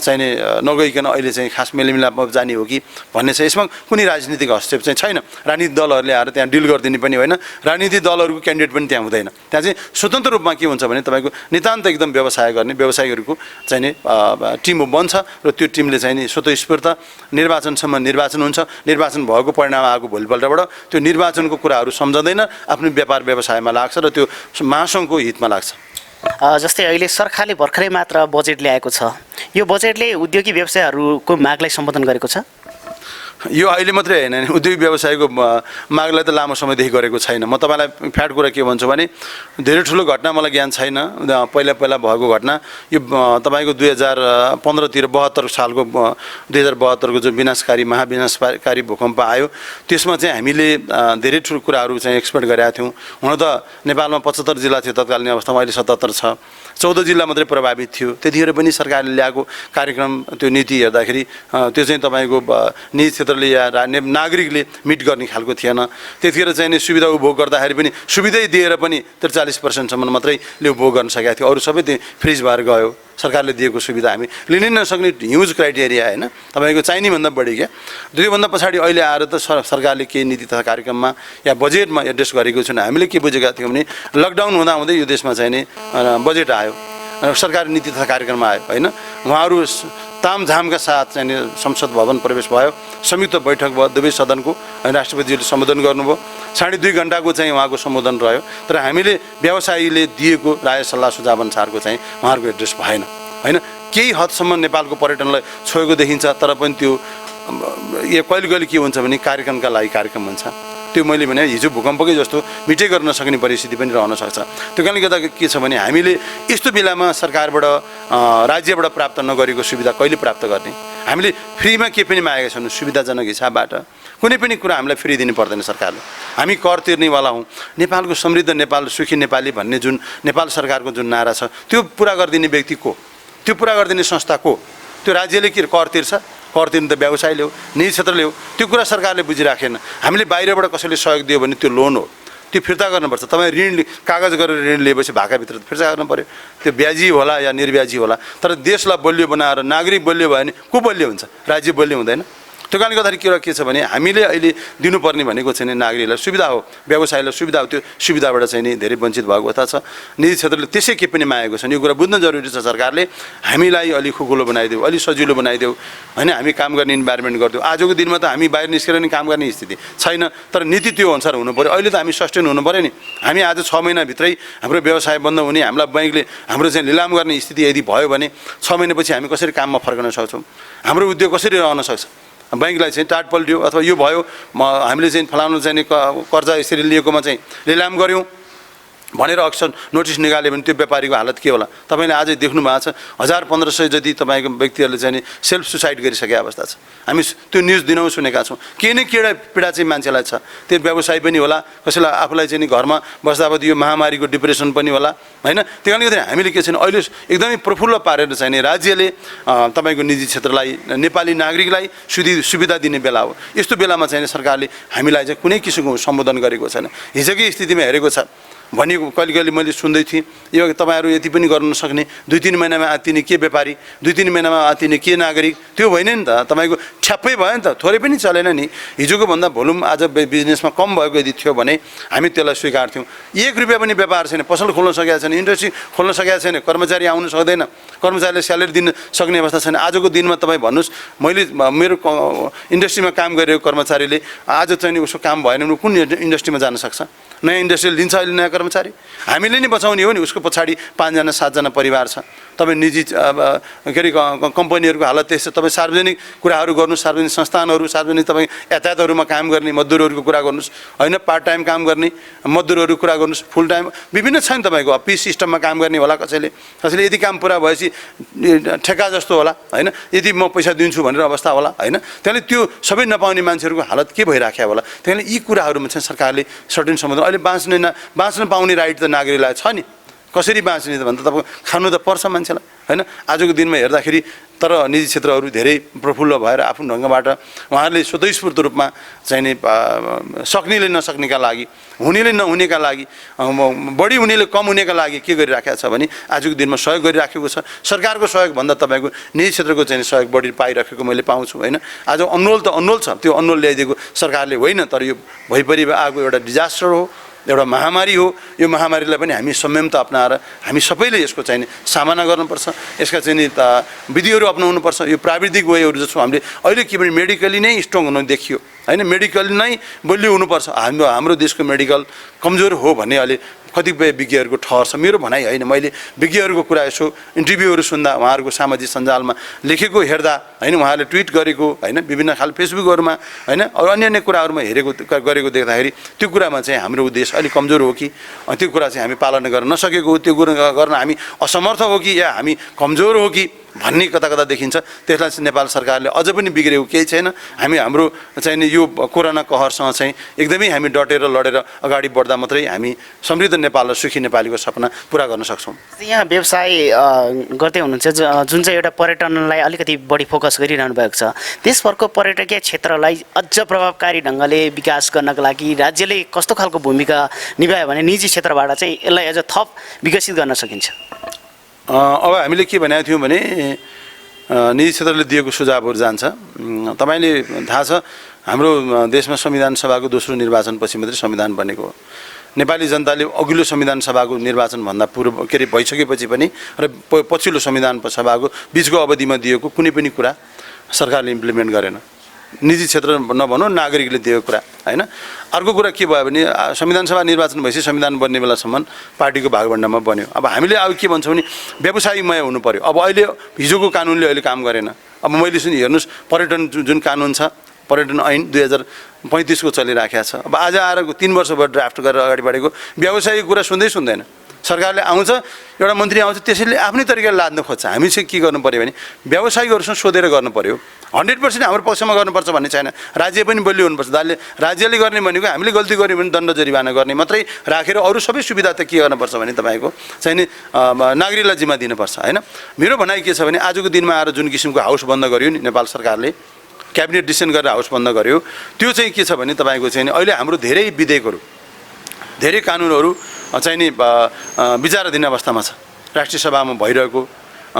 चाहिँ नगइकन अहिले चाहिँ खास मेलमिलापमा जाने हो कि भन्ने चाहिँ यसमा कुनै राजनीतिक हस्तक्षेप चाहिँ छैन। राजनीतिक दलहरूले आएर त्यहाँ डिल गरिदिने पनि होइन, राजनीतिक दलहरूको क्यान्डिडेट पनि त्यहाँ हुँदैन। त्यहाँ चाहिँ स्वतन्त्र रूपमा के हुन्छ भने तपाईँको नितान्त एकदम व्यवसाय गर्ने व्यवसायीहरूको चाहिँ नि टिम बन्छ र त्यो टिमले चाहिँ नि स्वतःस्फूर्त निर्वाचनसम्म निर्वाचन हुन्छ, निर्वाचन भएको परिणाम आएको भोलिपल्टबाट त्यो निर्वाचनको कुराहरू सम्झँदैन, आफ्नो व्यापार व्यवसायमा लाग्छ र त्यो महासङ्घको हितमा लाग्छ। जस्तै अहिले सरकारले भर्खरै मात्र बजेट ल्याएको छ, यो बजेटले उद्योगी व्यवसायहरूको मागलाई सम्बोधन गरेको छ? यो अहिले मात्रै होइन नि, उद्योग व्यवसायको मागलाई त लामो समयदेखि गरेको छैन। म तपाईँलाई फ्याट कुरा के भन्छु भने धेरै ठुलो घटना मलाई ज्ञान छैन, पहिला भएको घटना यो तपाईँको 2015तिर 72 सालको 2072को जो विनाशकारी महाविनाशकारी भूकम्प आयो त्यसमा चाहिँ हामीले धेरै ठुलो कुराहरू चाहिँ एक्सपेक्ट गरेका थियौँ। हुन त नेपालमा 75 जिल्ला थियो तत्कालीन अवस्थामा, अहिले 77 छ, 14 जिल्ला मात्रै प्रभावित थियो। त्यतिखेर पनि सरकारले ल्याएको कार्यक्रम त्यो नीति हेर्दाखेरि त्यो चाहिँ तपाईँको निजी क्षेत्रले या नागरिकले मिट गर्ने खालको थिएन। त्यतिखेर चाहिँ नि सुविधा उपभोग गर्दाखेरि पनि सुविधै दिएर पनि 43% मात्रैले उपभोग गर्न सकेका थियो, अरू सबै त्यही फ्रिज भएर गयो। सरकारले दिएको सुविधा हामी लिनै नसक्ने ह्युज क्राइटेरिया होइन, तपाईँको चाहिने भन्दा बढी क्या। त्योभन्दा पछाडि अहिले आएर त सरकारले केही नीति तथा कार्यक्रममा या बजेटमा एड्रेस गरेको छैन। हामीले के बुझेका थियौँ भने लकडाउन हुँदाहुँदै यो देशमा चाहिँ नि बजेट आयो, सरकारी नीति तथा कार्यक्रम आयो होइन। उहाँहरू तामझामका साथ चाहिँ संसद भवन प्रवेश भयो, संयुक्त बैठक भयो दुवै सदनको, राष्ट्रपतिजीले सम्बोधन गर्नुभयो, 2.5 घन्टाको चाहिँ उहाँको सम्बोधन रह्यो। तर हामीले व्यवसायीले दिएको राय सल्लाह सुझाव अनुसारको चाहिँ उहाँहरूको एड्रेस भएन होइन। केही हदसम्म नेपालको पर्यटनलाई छोएको देखिन्छ, तर पनि त्यो यो कहिले कहिले के हुन्छ भने कार्यक्रमका लागि कार्यक्रम हुन्छ। त्यो मैले भने हिजो भूकम्पकै जस्तो मिटै गर्न नसक्ने परिस्थिति पनि रहन सक्छ। त्यो कारणले गर्दा के छ भने हामीले यस्तो बेलामा सरकारबाट राज्यबाट प्राप्त नगरेको सुविधा कहिले प्राप्त गर्ने? हामीले फ्रीमा के पनि मागेका छौँ, सुविधाजनक हिसाबबाट कुनै पनि कुरा हामीलाई फ्री दिनु पर्दैन सरकारले। हामी कर तिर्नेवाला हौँ। नेपालको समृद्ध नेपाल सुखी नेपाली भन्ने जुन नेपाल सरकारको जुन नारा छ त्यो पुरा गरिदिने व्यक्ति को, त्यो पुरा गरिदिने संस्था को? त्यो राज्यले के कर तिर्छ? कर तिर्नु त व्यवसायले हो, निजी क्षेत्रले हो। त्यो कुरा सरकारले बुझिराखेन। हामीले बाहिरबाट कसैले सहयोग दियो भने त्यो लोन हो, त्यो फिर्ता गर्नुपर्छ। तपाईँ ऋण कागज गरेर ऋण लिएपछि भाकाभित्र फिर्ता गर्नु पऱ्यो। त्यो ब्याजी होला या निर्ब्याजी होला, तर देशलाई बलियो बनाएर नागरिक बलियो भयो भने को बलियो हुन्छ? राज्य बलियो हुँदैन। त्यो कारणले गर्दाखेरि के छ भने हामीले अहिले दिनुपर्ने भनेको चाहिँ नागरिकलाई सुविधा हो, व्यवसायलाई सुविधा हो। त्यो सुविधाबाट चाहिँ नि धेरै वञ्चित भएको अवस्था छ। निजी क्षेत्रले त्यसै के पनि मागेको छ। यो कुरा बुझ्न जरुरी छ। सरकारले हामीलाई अलि खुकुलो बनाइदेऊ, अलि सजिलो बनाइदेऊ होइन, हामी काम गर्ने इन्भाइरोमेन्ट गरिदेऊ। आजको दिनमा त हामी बाहिर निस्केर नि काम गर्ने स्थिति छैन, तर नीति त्यो अनुसार हुनु पऱ्यो। अहिले त हामी सस्टेन हुनु पऱ्यो नि। हामी आज 6 महिनाभित्रै हाम्रो व्यवसाय बन्द हुने, हामीलाई बैंकले हाम्रो चाहिँ लिलाम गर्ने स्थिति यदि भयो भने 6 महिनापछि हामी कसरी काममा फर्कन सक्छौँ? हाम्रो उद्योग कसरी रहन सक्छ? बैंकलाई चाहिँ टाट पल्ट्यो अथवा यो भयो हामीले चाहिँ फलानु चाहिँ कर्जा यसरी लिएकोमा चाहिँ लिलाम गऱ्यौँ भनेर अक्सर नोटिस निकाल्यो भने त्यो व्यापारीको हालत के होला? तपाईँले आजै देख्नु भएको छ 1000-1500 जति तपाईँको व्यक्तिहरूले चाहिँ सेल्फ सुसाइड गरिसकेको अवस्था छ। हामी त्यो न्युज दिनहुँ सुनेका छौँ। के न के पीडा चाहिँ मान्छेलाई छ। त्यो व्यवसाय पनि होला, कसैलाई आफूलाई चाहिँ घरमा बस्दाबदी यो महामारीको डिप्रेसन पनि होला होइन। त्यो कारणले गर्दा हामीले के छैन अहिले एकदमै प्रफुल्ल पारेर चाहिँ राज्यले तपाईँको निजी क्षेत्रलाई नेपाली नागरिकलाई सुविधा दिने बेला हो। यस्तो बेलामा चाहिँ सरकारले हामीलाई चाहिँ कुनै किसिमको सम्बोधन गरेको छैन। हिजोकै स्थितिमा हेरेको छ भनेको कहिले कहिले मैले सुन्दै थिएँ यो तपाईँहरू यति पनि गर्न नसक्ने, 2-3 महिनामा आत्तिने के व्यापारी, 2-3 महिनामा आत्तिने के नागरिक, त्यो होइन नि त। तपाईँको ठ्याप्पै भयो नि त, थोरै पनि चलेन नि। हिजोको भन्दा भोल्युम आज बिजनेसमा कम भएको यदि थियो भने हामी त्यसलाई स्वीकार्थ्यौँ। 1 रुपियाँ पनि व्यापार छैन, पसल खोल्न सकेका छैन, इन्डस्ट्री खोल्न सकेका छैन, कर्मचारी आउन सक्दैन, कर्मचारीले स्यालेरी दिन सक्ने अवस्था छैन। आजको दिनमा तपाईँ भन्नुहोस् मैले मेरो इन्डस्ट्रीमा काम गरेको कर्मचारीले आज चाहिँ उसको काम भएन भने कुन इन्डस्ट्रीमा जान सक्छ? नयाँ इन्डस्ट्री लिन्छ अहिले नयाँ कर्मचारी? हामीले नै बचाउने हो नि। उसको पछाडि 5-7जना परिवार छ। तपाईँ निजी के अरे कम्पनीहरूको हालत त्यस्तो। तपाईँ सार्वजनिक कुराहरू गर्नुहोस्, सार्वजनिक संस्थानहरू, सार्वजनिक तपाईँ यातायातहरूमा काम गर्ने मजदुरहरूको कुरा गर्नुहोस् होइन, पार्ट टाइम काम गर्ने मजदुरहरू कुरा गर्नुहोस्, फुल टाइम विभिन्न छ नि। तपाईँको अफिस सिस्टममा काम गर्ने होला कसैले, कसैले यदि काम पुरा भएपछि ठेका जस्तो होला होइन, यदि म पैसा दिन्छु भनेर अवस्था होला होइन। त्यसले त्यो सबै नपाउने मान्छेहरूको हालत के भइराख्या होला? त्यसले यी कुराहरूमा चाहिँ सरकारले सर्टेन सम्बन्ध अहिले बाँच्न पाउने राइट त नागरिकलाई छ नि। कसरी बाँच्ने त भन्दा तपाईँ खानु त पर्छ मान्छेलाई होइन। आजको दिनमा हेर्दाखेरि तर निजी क्षेत्रहरू धेरै प्रफुल्ल भएर आफ्नो ढङ्गबाट उहाँहरूले स्वतस्फूर्त रूपमा चाहिँ नि सक्नेले नसक्नेका लागि, हुनेले नहुनेका लागि, बढी हुनेले कम हुनेका लागि के गरिराखेको छ भने आजको दिनमा सहयोग गरिराखेको छ। सरकारको सहयोगभन्दा तपाईँको निजी क्षेत्रको चाहिँ सहयोग बढी पाइराखेको मैले पाउँछु होइन। आज अनमोल त अनमोल छ, त्यो अनमोल ल्याइदिएको सरकारले होइन, तर यो भइपरि आएको एउटा डिजास्टर हो, एउटा महामारी हो। यो महामारीलाई पनि हामी संयमता अपनाएर हामी सबैले यसको चाहिँ सामना गर्नुपर्छ। यसका चाहिँ विधिहरू अपनाउनुपर्छ। यो प्राविधिक वेहरू जस्तो हामीले अहिले के भने मेडिकली नै स्ट्रङ हुनु देखियो होइन, मेडिकल नै बलियो हुनुपर्छ। हाम्रो देशको मेडिकल कमजोर हो भन्ने अहिले कतिपय विज्ञहरूको ठहर छ। मेरो भनाइ होइन, मैले विज्ञहरूको कुरा यसो इन्टरभ्यूहरू सुन्दा, उहाँहरूको सामाजिक सञ्जालमा लेखेको हेर्दा होइन, उहाँहरूले ट्विट गरेको होइन, विभिन्न खाल फेसबुकहरूमा होइन, अरू अन्य अन्य कुराहरूमा गरेको देख्दाखेरि त्यो कुरामा चाहिँ हाम्रो उद्देश्य अलिक कमजोर हो कि त्यो कुरा चाहिँ हामी पालना गर्न नसकेको हो, त्यो कुरा गर्न हामी असमर्थ हो कि या हामी कमजोर हो कि भन्ने कता कता देखिन्छ। त्यसलाई चाहिँ नेपाल सरकारले अझ पनि बिग्रेको केही छैन। हाम्रो चाहिँ यो कोरोना कहरसँग चाहिँ एकदमै हामी डटेर लडेर अगाडि बढ्दा मात्रै हामी समृद्ध नेपाल र सुखी नेपालीको सपना पुरा गर्न सक्छौँ। यहाँ व्यवसाय गर्दै हुनुहुन्छ, जुन चाहिँ एउटा पर्यटनलाई अलिकति बढी फोकस गरिरहनु भएको छ, देशभरको पर्यटकीय क्षेत्रलाई अझ प्रभावकारी ढङ्गले विकास गर्नको लागि राज्यले कस्तो खालको भूमिका निभायो भने निजी क्षेत्रबाट चाहिँ यसलाई अझ थप विकसित गर्न सकिन्छ? अब हामीले के भनेको थियौँ भने निजी क्षेत्रले दिएको सुझावहरू जान्छ। तपाईँले थाहा छ हाम्रो देशमा संविधान सभाको दोस्रो निर्वाचनपछि मात्रै संविधान बनेको हो। नेपाली जनताले अघिल्लो संविधान सभाको निर्वाचनभन्दा पूर्व भइसकेपछि पनि र पछिल्लो संविधान सभाको बिचको अवधिमा दिएको कुनै पनि कुरा सरकारले इम्प्लिमेन्ट गरेन। निजी क्षेत्र नभनौँ, नागरिकले दिएको कुरा होइन। अर्को कुरा के भयो भने संविधान सभा निर्वाचन भएपछि संविधान बन्ने बेलासम्म पार्टीको भागभण्डामा बन्यो। अब हामीले अब के भन्छौँ भने व्यवसायीमय हुनु पर्यो। अब अहिले हिजोको कानुनले अहिले काम गरेन। अब मैले हेर्नुहोस्, पर्यटन जुन कानुन छ, पर्यटन ऐन 2035 को चलिराखेको छ। अब आज आएर 3 वर्ष भयो ड्राफ्ट गरेर अगाडि बढेको, व्यवसायिक कुरा सुन्दैन। सरकारले आउँछ, एउटा मन्त्री आउँछ, त्यसैले आफ्नै तरिकाले लाद्न खोज्छ। हामी चाहिँ के गर्नु पऱ्यो भने व्यवसायिकहरूसँग सोधेर गर्नु पऱ्यो। 100% हाम्रो पक्षमा गर्नुपर्छ भन्ने छैन। राज्य पनि बलियो हुनुपर्छ। राज्यले गर्ने भनेको हामीले गल्ती गऱ्यौँ भने दण्ड जरिवाना गर्ने मात्रै राखेर अरू सबै सुविधा त के गर्नुपर्छ भने तपाईँको चाहिँ नि नागरिकलाई जिम्मा दिनुपर्छ होइन। मेरो भनाइ के छ भने आजको दिनमा आएर जुन किसिमको हाउस बन्द गर्यो नि नेपाल सरकारले, क्याबिनेट डिसिसन गरेर हाउस बन्द गर्यो, त्यो चाहिँ के छ भने तपाईँको चाहिँ अहिले हाम्रो धेरै विधेयकहरू, धेरै कानुनहरू चाहिँ नि विचाराधीन अवस्थामा छ। राष्ट्रिय सभामा भइरहेको,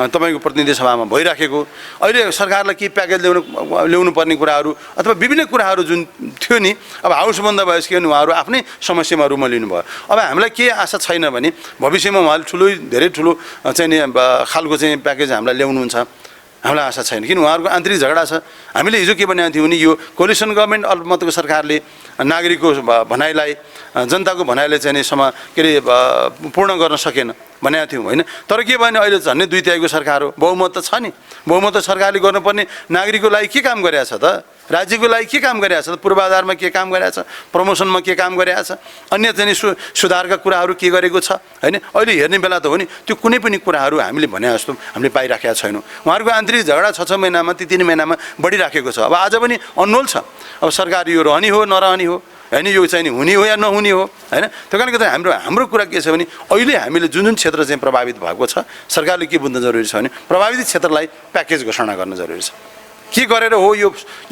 तपाईँको प्रतिनिधि सभामा भइराखेको, अहिले सरकारलाई के प्याकेज ल्याउनु पर्ने कुराहरू अथवा विभिन्न कुराहरू जुन थियो नि, अब हाउस बन्द भएपछि के भने उहाँहरू आफ्नै समस्यामा रुम लिनुभयो। अब हामीलाई के आशा छैन भने भविष्यमा उहाँले धेरै ठुलो चाहिँ नि खालको चाहिँ प्याकेज हामीलाई ल्याउनुहुन्छ, हामीलाई आशा छैन। किन उहाँहरूको आन्तरिक झगडा छ। हामीले हिजो के भनेको थियौँ भने यो कोलिसन गभर्मेन्ट अल्पमतको सरकारले नागरिकको भनाइलाई, जनताको भनाइलाई चाहिँ पूर्ण गर्न सकेन भनेको थियौँ होइन। तर के भने अहिले झन्डै 2/3 सरकार हो, बहुमत त छ नि। बहुमत त सरकारले गर्नुपर्ने नागरिकको लागि के काम गरिरहेछ त, राज्यको लागि के काम गरिरहेछ त, पूर्वाधारमा के काम गरिरहेछ, प्रमोसनमा के काम गरिरहेछ, अन्य चाहिँ सुधारका कुराहरू के गरेको छ होइन। अहिले हेर्ने बेला त हो नि, त्यो कुनै पनि कुराहरू हामीले भने जस्तो हामीले पाइराखेका छैनौँ। उहाँहरूको आन्तरिक झगडा 6 महिनामा 3 महिनामा बढिराखेको छ। अब आज पनि अनमोल छ। अब सरकार यो रहने हो नरहने हो होइन, यो चाहिँ नि हुने हो या नहुने हो होइन। त्यो कारणले गर्दा हाम्रो कुरा के छ भने अहिले हामीले जुन क्षेत्र चाहिँ प्रभावित भएको छ, सरकारले के बुझ्न जरुरी छ भने प्रभावित क्षेत्रलाई प्याकेज घोषणा गर्न जरुरी छ। के गरेर हो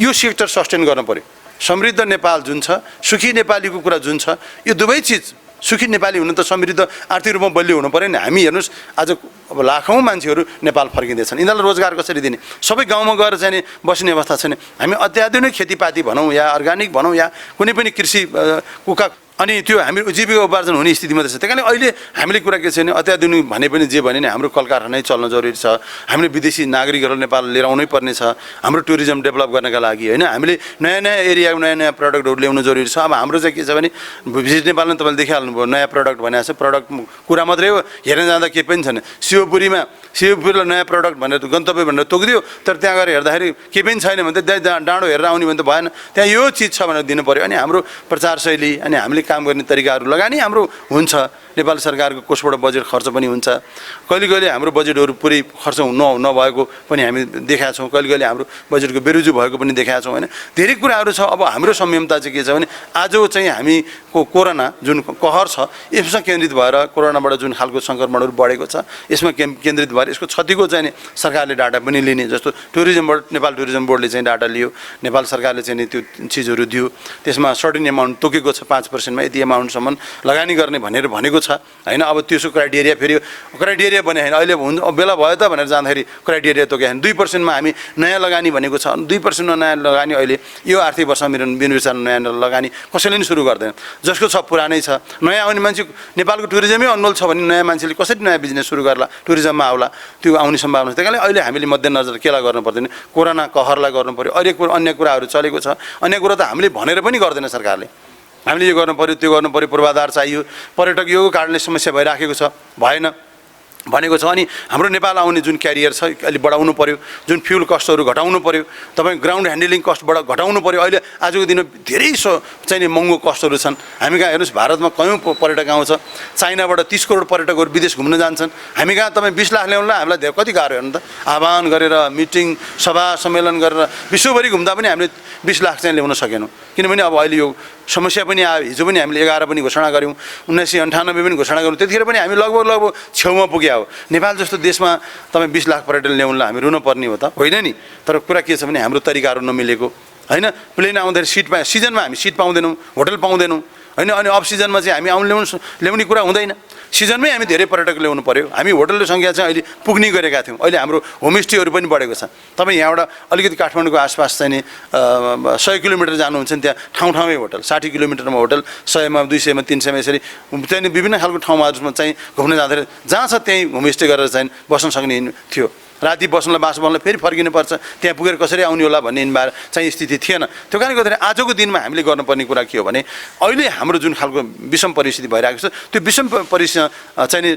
यो सेक्टर सस्टेन गर्न पर्यो। समृद्ध नेपाल जुन छ, सुखी नेपालीको कुरा जुन छ, यो दुवै चिज, सुखी नेपाली हुनु त समृद्ध आर्थिक रूपमा बलियो हुनु पऱ्यो नि। हामी हेर्नुहोस् आज अब लाखौँ मान्छेहरू नेपाल फर्किँदैछन्, यिनीहरूलाई रोजगार कसरी दिने? सबै गाउँमा गएर चाहिँ बस्ने अवस्था छैन। हामी अत्याधुनिक खेतीपाती भनौँ या अर्ग्यानिक भनौँ या कुनै पनि कृषि कुका अनि त्यो हामी जीविका उपार्जन हुने स्थितिमा छ। त्यही कारण अहिले हामीले कुरा के छ भने अत्याधुनिक भने पनि जे भने नि हाम्रो कल कारखानै चल्न जरुरी छ। हामीले विदेशी नागरिकहरू नेपाल लिएर आउनै पर्ने छ हाम्रो टुरिज्म डेभलप गर्नका लागि होइन। हामीले नयाँ नयाँ एरियाको नयाँ नयाँ प्रडक्टहरू ल्याउनु जरुरी छ। अब हाम्रो चाहिँ के छ भने भिजिट नेपालमा तपाईँले देखिहाल्नुभयो, नयाँ प्रडक्ट भनेको छ। प्रडक्ट कुरा मात्रै हो, हेर्न जाँदा केही पनि छैन। शिवपुरीलाई नयाँ प्रडक्ट भनेर गन्तव्य भनेर तोकिदियो, तर त्यहाँ गएर हेर्दाखेरि केही पनि छैन भने त डाँडो हेरेर आउने भने त भएन। त्यहाँ यो चिज छ भनेर दिनु पऱ्यो। अनि हाम्रो प्रचार शैली अनि हामीले काम गर्ने तरिकाहरू लगानी हाम्रो हुन्छ। नेपाल सरकारको कोषबाट बजेट खर्च पनि हुन्छ। कहिले कहिले हाम्रो बजेटहरू पुरै खर्च नभएको पनि हामी देखाएको छौँ। कहिले कहिले हाम्रो बजेटको बेरुजु भएको पनि देखाएको छौँ होइन। धेरै कुराहरू छ। अब हाम्रो संयमता चाहिँ के छ भने आज चाहिँ हामीको कोरोना जुन कहर छ यसमा केन्द्रित भएर कोरोनाबाट जुन खालको सङ्क्रमणहरू बढेको छ यसमा केन्द्रित भएर यसको क्षतिको चाहिँ सरकारले डाटा पनि लिने। जस्तो टुरिज्मबाट नेपाल टुरिज्म बोर्डले चाहिँ डाटा लियो, नेपाल सरकारले चाहिँ त्यो चिजहरू दियो। त्यसमा सर्टेन एमाउन्ट तोकेको छ, 5%मा यति एमाउन्टसम्म लगानी गर्ने भनेको छ होइन। अब त्यसको क्राइटेरिया फेरि क्राइटेरिया बने होइन। अहिले हुन्छ बेला भयो त भनेर जाँदाखेरि क्राइटेरिया तोके होइन। 2%मा हामी नयाँ लगानी भनेको छ। 2%मा नयाँ लगानी अहिले यो आर्थिक वर्षमा बिनविचार नयाँ लगानी कसैले पनि सुरु गर्दैन। जसको छ पुरानै छ। नयाँ आउने मान्छे नेपालको टुरिज्मै अनमोल छ भने नयाँ मान्छेले कसरी नयाँ बिजनेस सुरु गर्ला, टुरिज्ममा आउला, त्यो आउने सम्भावना छ। त्यही कारण अहिले हामीले मध्यनजर केलाई गर्नु पर्दैन, कोरोना कहरलाई गर्नु पऱ्यो। अन्य कुराहरू चलेको छ। अन्य कुरा त हामीले भनेर पनि गर्दैन सरकारले। हामीले यो गर्नु पऱ्यो, त्यो गर्नु पऱ्यो, पूर्वाधार चाहियो, पर्यटक यो कारणले समस्या भइराखेको छ, भएन भनेको छ। अनि हाम्रो नेपाल आउने जुन क्यारियर छ अलि बढाउनु पऱ्यो, जुन फ्युल कस्टहरू घटाउनु पऱ्यो, तपाईँ ग्राउन्ड ह्यान्डलिङ कस्टबाट घटाउनु पऱ्यो। अहिले आजको दिनमा धेरै चाहिँ नि महँगो कस्टहरू छन्। हामी कहाँ हेर्नुहोस्, भारतमा कयौँ पर्यटक आउँछ, चाइनाबाट 30 करोड पर्यटकहरू विदेश घुम्न जान्छन्। हामी कहाँ तपाईँ 20 लाख ल्याउनुलाई हामीलाई धेरै कति गाह्रो हेर्नु त, आह्वान गरेर मिटिङ सभा सम्मेलन गरेर विश्वभरि घुम्दा पनि हामीले 20 लाख चाहिँ ल्याउन सकेनौँ। किनभने अब अहिले यो समस्या पनि आयो। हिजो पनि हामीले 11 पनि घोषणा गऱ्यौँ, 1998 पनि घोषणा गऱ्यौँ, त्यतिखेर पनि हामी लगभग छेउमा पुग्या हो। नेपाल जस्तो देशमा तपाईँ 20 लाख पर्यटन ल्याउनलाई हामी रुन पर्ने हो त होइन नि। तर कुरा के छ भने हाम्रो तरिकाहरू नमिलेको होइन। प्लेन आउँदाखेरि सिजनमा हामी सिट पाउँदैनौँ, होटल पाउँदैनौँ होइन। अनि अफ सिजनमा चाहिँ हामी ल्याउने कुरा हुँदैन। सिजनमै हामी धेरै पर्यटक ल्याउनु पऱ्यो। हामी होटलको सङ्ख्या चाहिँ अहिले पुग्ने गरेका थियौँ। अहिले हाम्रो होमस्टेहरू पनि बढेको छ। तपाईँ यहाँबाट अलिकति काठमाडौँको आसपास चाहिँ नि 100 किलोमिटर जानुहुन्छ नि, त्यहाँ ठाउँमै होटल, 60 किलोमिटरमा होटल, 100मा 200मा 300मा यसरी चाहिँ विभिन्न खालको ठाउँहरूमा चाहिँ घुम्न जाँदाखेरि जहाँ छ त्यहीँ होमस्टे गरेर चाहिँ बस्न सक्ने थियो। राति बस्नलाई बस्नलाई फेरि फर्किनुपर्छ, त्यहाँ पुगेर कसरी आउने होला भन्ने चाहिँ स्थिति थिएन। त्यो कारणले गर्दाखेरि आजको दिनमा हामीले गर्नुपर्ने कुरा के हो भने अहिले हाम्रो जुन खालको विषम परिस्थिति भइरहेको छ, त्यो विषम परिस्थिति चाहिँ नि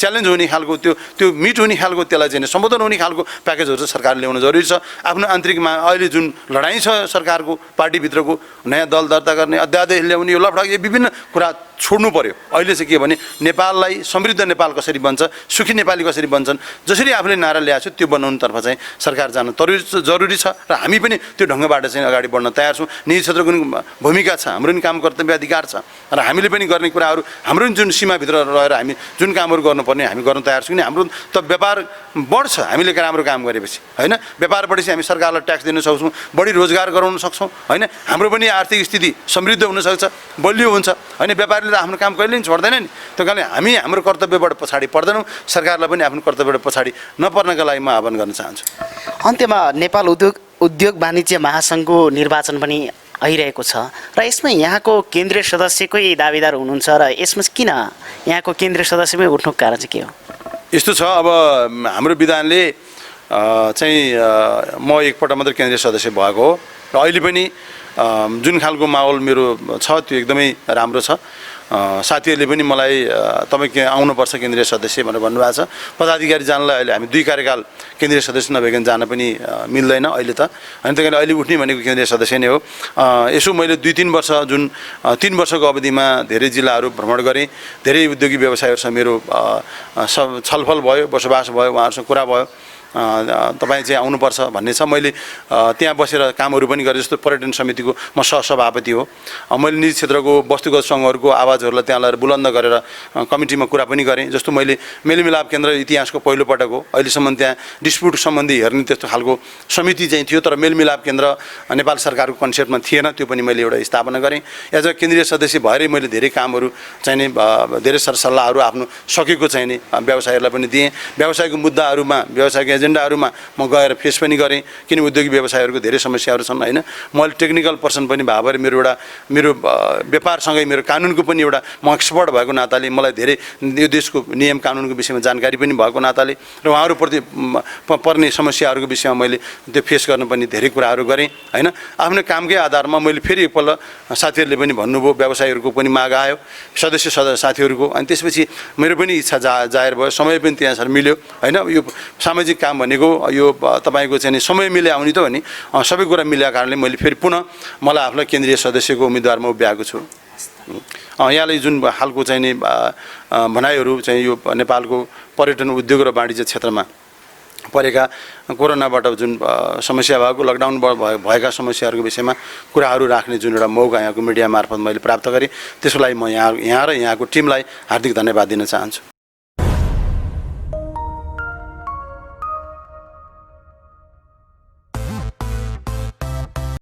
च्यालेन्ज हुने खालको त्यो मिट हुने खालको, त्यसलाई चाहिँ सम्बोधन हुने खालको प्याकेजहरू चाहिँ सरकारले ल्याउन जरुरी छ। आफ्नो आन्तरिकमा अहिले जुन लडाइँ छ सरकारको पार्टीभित्रको, नयाँ दल दर्ता गर्ने, अध्यादेश ल्याउने, यो लफडा, यो विभिन्न कुरा छोड्नु पऱ्यो। अहिले चाहिँ के भने नेपाललाई समृद्ध नेपाल कसरी बन्छ, सुखी नेपाली कसरी बन्छन्, जसरी आफूले नारा ल्याएको छ त्यो बनाउनुतर्फ चाहिँ सरकार जान जरुरी छ। र हामी पनि त्यो ढङ्गबाट चाहिँ अगाडि बढ्न तयार छौँ। निजी क्षेत्रको पनि भूमिका छ, हाम्रो पनि काम कर्तव्य अधिकार छ र हामीले पनि गर्ने कुराहरू, हाम्रो पनि जुन सीमाभित्र रहेर हामी जुन कामहरू गर्नुपर्ने हामी गर्न तयार छौँ। किन हाम्रो त व्यापार बढ्छ हामीले राम्रो काम गरेपछि होइन। व्यापार बढेपछि हामी सरकारलाई ट्याक्स दिन सक्छौँ, बढी रोजगार गराउन सक्छौँ होइन। हाम्रो पनि आर्थिक स्थिति समृद्ध हुनसक्छ, बलियो हुन्छ होइन। व्यापारीले त आफ्नो काम कहिले पनि छोड्दैन नि। त्यो कारणले हामी हाम्रो कर्तव्यबाट पछाडि पर्दैनौँ, सरकारलाई पनि आफ्नो कर्तव्यबाट पछाडि नपर्नका लागि म आह्वान गर्न चाहन्छु। अन्त्यमा नेपाल उद्योग वाणिज्य महासङ्घको निर्वाचन पनि आइरहेको छ र यसमा यहाँको केन्द्रीय सदस्यकै दावेदार हुनुहुन्छ र यसमा किन यहाँको केन्द्रीय सदस्यमै उठ्नुको कारण चाहिँ के हो? यस्तो छ, अब हाम्रो विधानले चाहिँ म एकपल्ट मात्रै केन्द्रीय सदस्य भएको हो र अहिले पनि जुन खालको माहौल मेरो छ त्यो एकदमै राम्रो छ। साथीहरूले पनि मलाई तपाईँ आउनुपर्छ केन्द्रीय सदस्य भनेर भन्नुभएको छ। पदाधिकारी जानलाई अहिले हामी 2 कार्यकाल केन्द्रीय सदस्य नभइकन जान पनि मिल्दैन अहिले त होइन। त्यही कारण अहिले उठ्ने भनेको केन्द्रीय सदस्य नै हो। यसो मैले 2-3 वर्ष जुन 3 वर्षको अवधिमा धेरै जिल्लाहरू भ्रमण गरेँ, धेरै उद्योगी व्यवसायहरूसँग मेरो छलफल भयो, बसोबास भयो, उहाँहरूसँग कुरा भयो। तपाईँ चाहिँ आउनुपर्छ भन्ने छ। मैले त्यहाँ बसेर कामहरू पनि गरेँ। जस्तो पर्यटन समितिको म सहसभापति हो। मैले निजी क्षेत्रको वस्तुगत सङ्घहरूको आवाजहरूलाई त्यहाँ लगेर बुलन्द गरेर कमिटीमा कुरा पनि गरेँ। जस्तो मैले मेलमिलाप केन्द्र इतिहासको पहिलोपटक हो। अहिलेसम्म त्यहाँ डिस्प्युट सम्बन्धी हेर्ने त्यस्तो खालको समिति चाहिँ थियो, तर मेलमिलाप केन्द्र नेपाल सरकारको कन्सेप्टमा थिएन। त्यो पनि मैले एउटा स्थापना गरेँ। एज अ केन्द्रीय सदस्य भएरै मैले धेरै कामहरू चाहिँ नि धेरै सरसल्लाहहरू आफ्नो सकेको चाहिँ नि व्यवसायहरूलाई पनि दिएँ। व्यवसायको मुद्दाहरूमा, व्यवसायको एजेन्डाहरूमा म गएर फेस पनि गरेँ। किन उद्योगी व्यवसायहरूको धेरै समस्याहरू छन् होइन। मैले टेक्निकल पर्सन पनि भएर मेरो व्यापारसँगै मेरो कानुनको पनि एउटा म एक्सपर्ट भएको नाताले मलाई धेरै यो देशको नियम कानुनको विषयमा जानकारी पनि भएको नाताले र उहाँहरूप्रति पर्ने समस्याहरूको विषयमा मैले त्यो फेस गर्न पनि धेरै कुराहरू गरेँ होइन। आफ्नो कामकै आधारमा मैले फेरि एकपल्ट साथीहरूले पनि भन्नुभयो, व्यवसायीहरूको पनि माग आयो, सदस्य साथीहरूको। अनि त्यसपछि मेरो पनि इच्छा जाहेर भयो, समय पनि त्यहाँ मिल्यो होइन। यो सामाजिक काम भनेको यो तपाईँको चाहिँ समय मिले आउने त हो नि, सबै कुरा मिलेको कारणले मैले फेरि पुनः मलाई आफूलाई केन्द्रीय सदस्यको उम्मेदवारमा उभ्याएको छु। यहाँले जुन खालको चाहिँ नि भनाइहरू चाहिँ यो नेपालको पर्यटन उद्योग र वाणिज्य क्षेत्रमा परेका कोरोनाबाट जुन समस्या भएको, लकडाउन भएका समस्याहरूको विषयमा कुराहरू राख्ने जुन एउटा मौका यहाँको मिडिया मार्फत मैले प्राप्त गरेँ, त्यसको लागि म यहाँ र यहाँको टिमलाई हार्दिक धन्यवाद दिन चाहन्छु।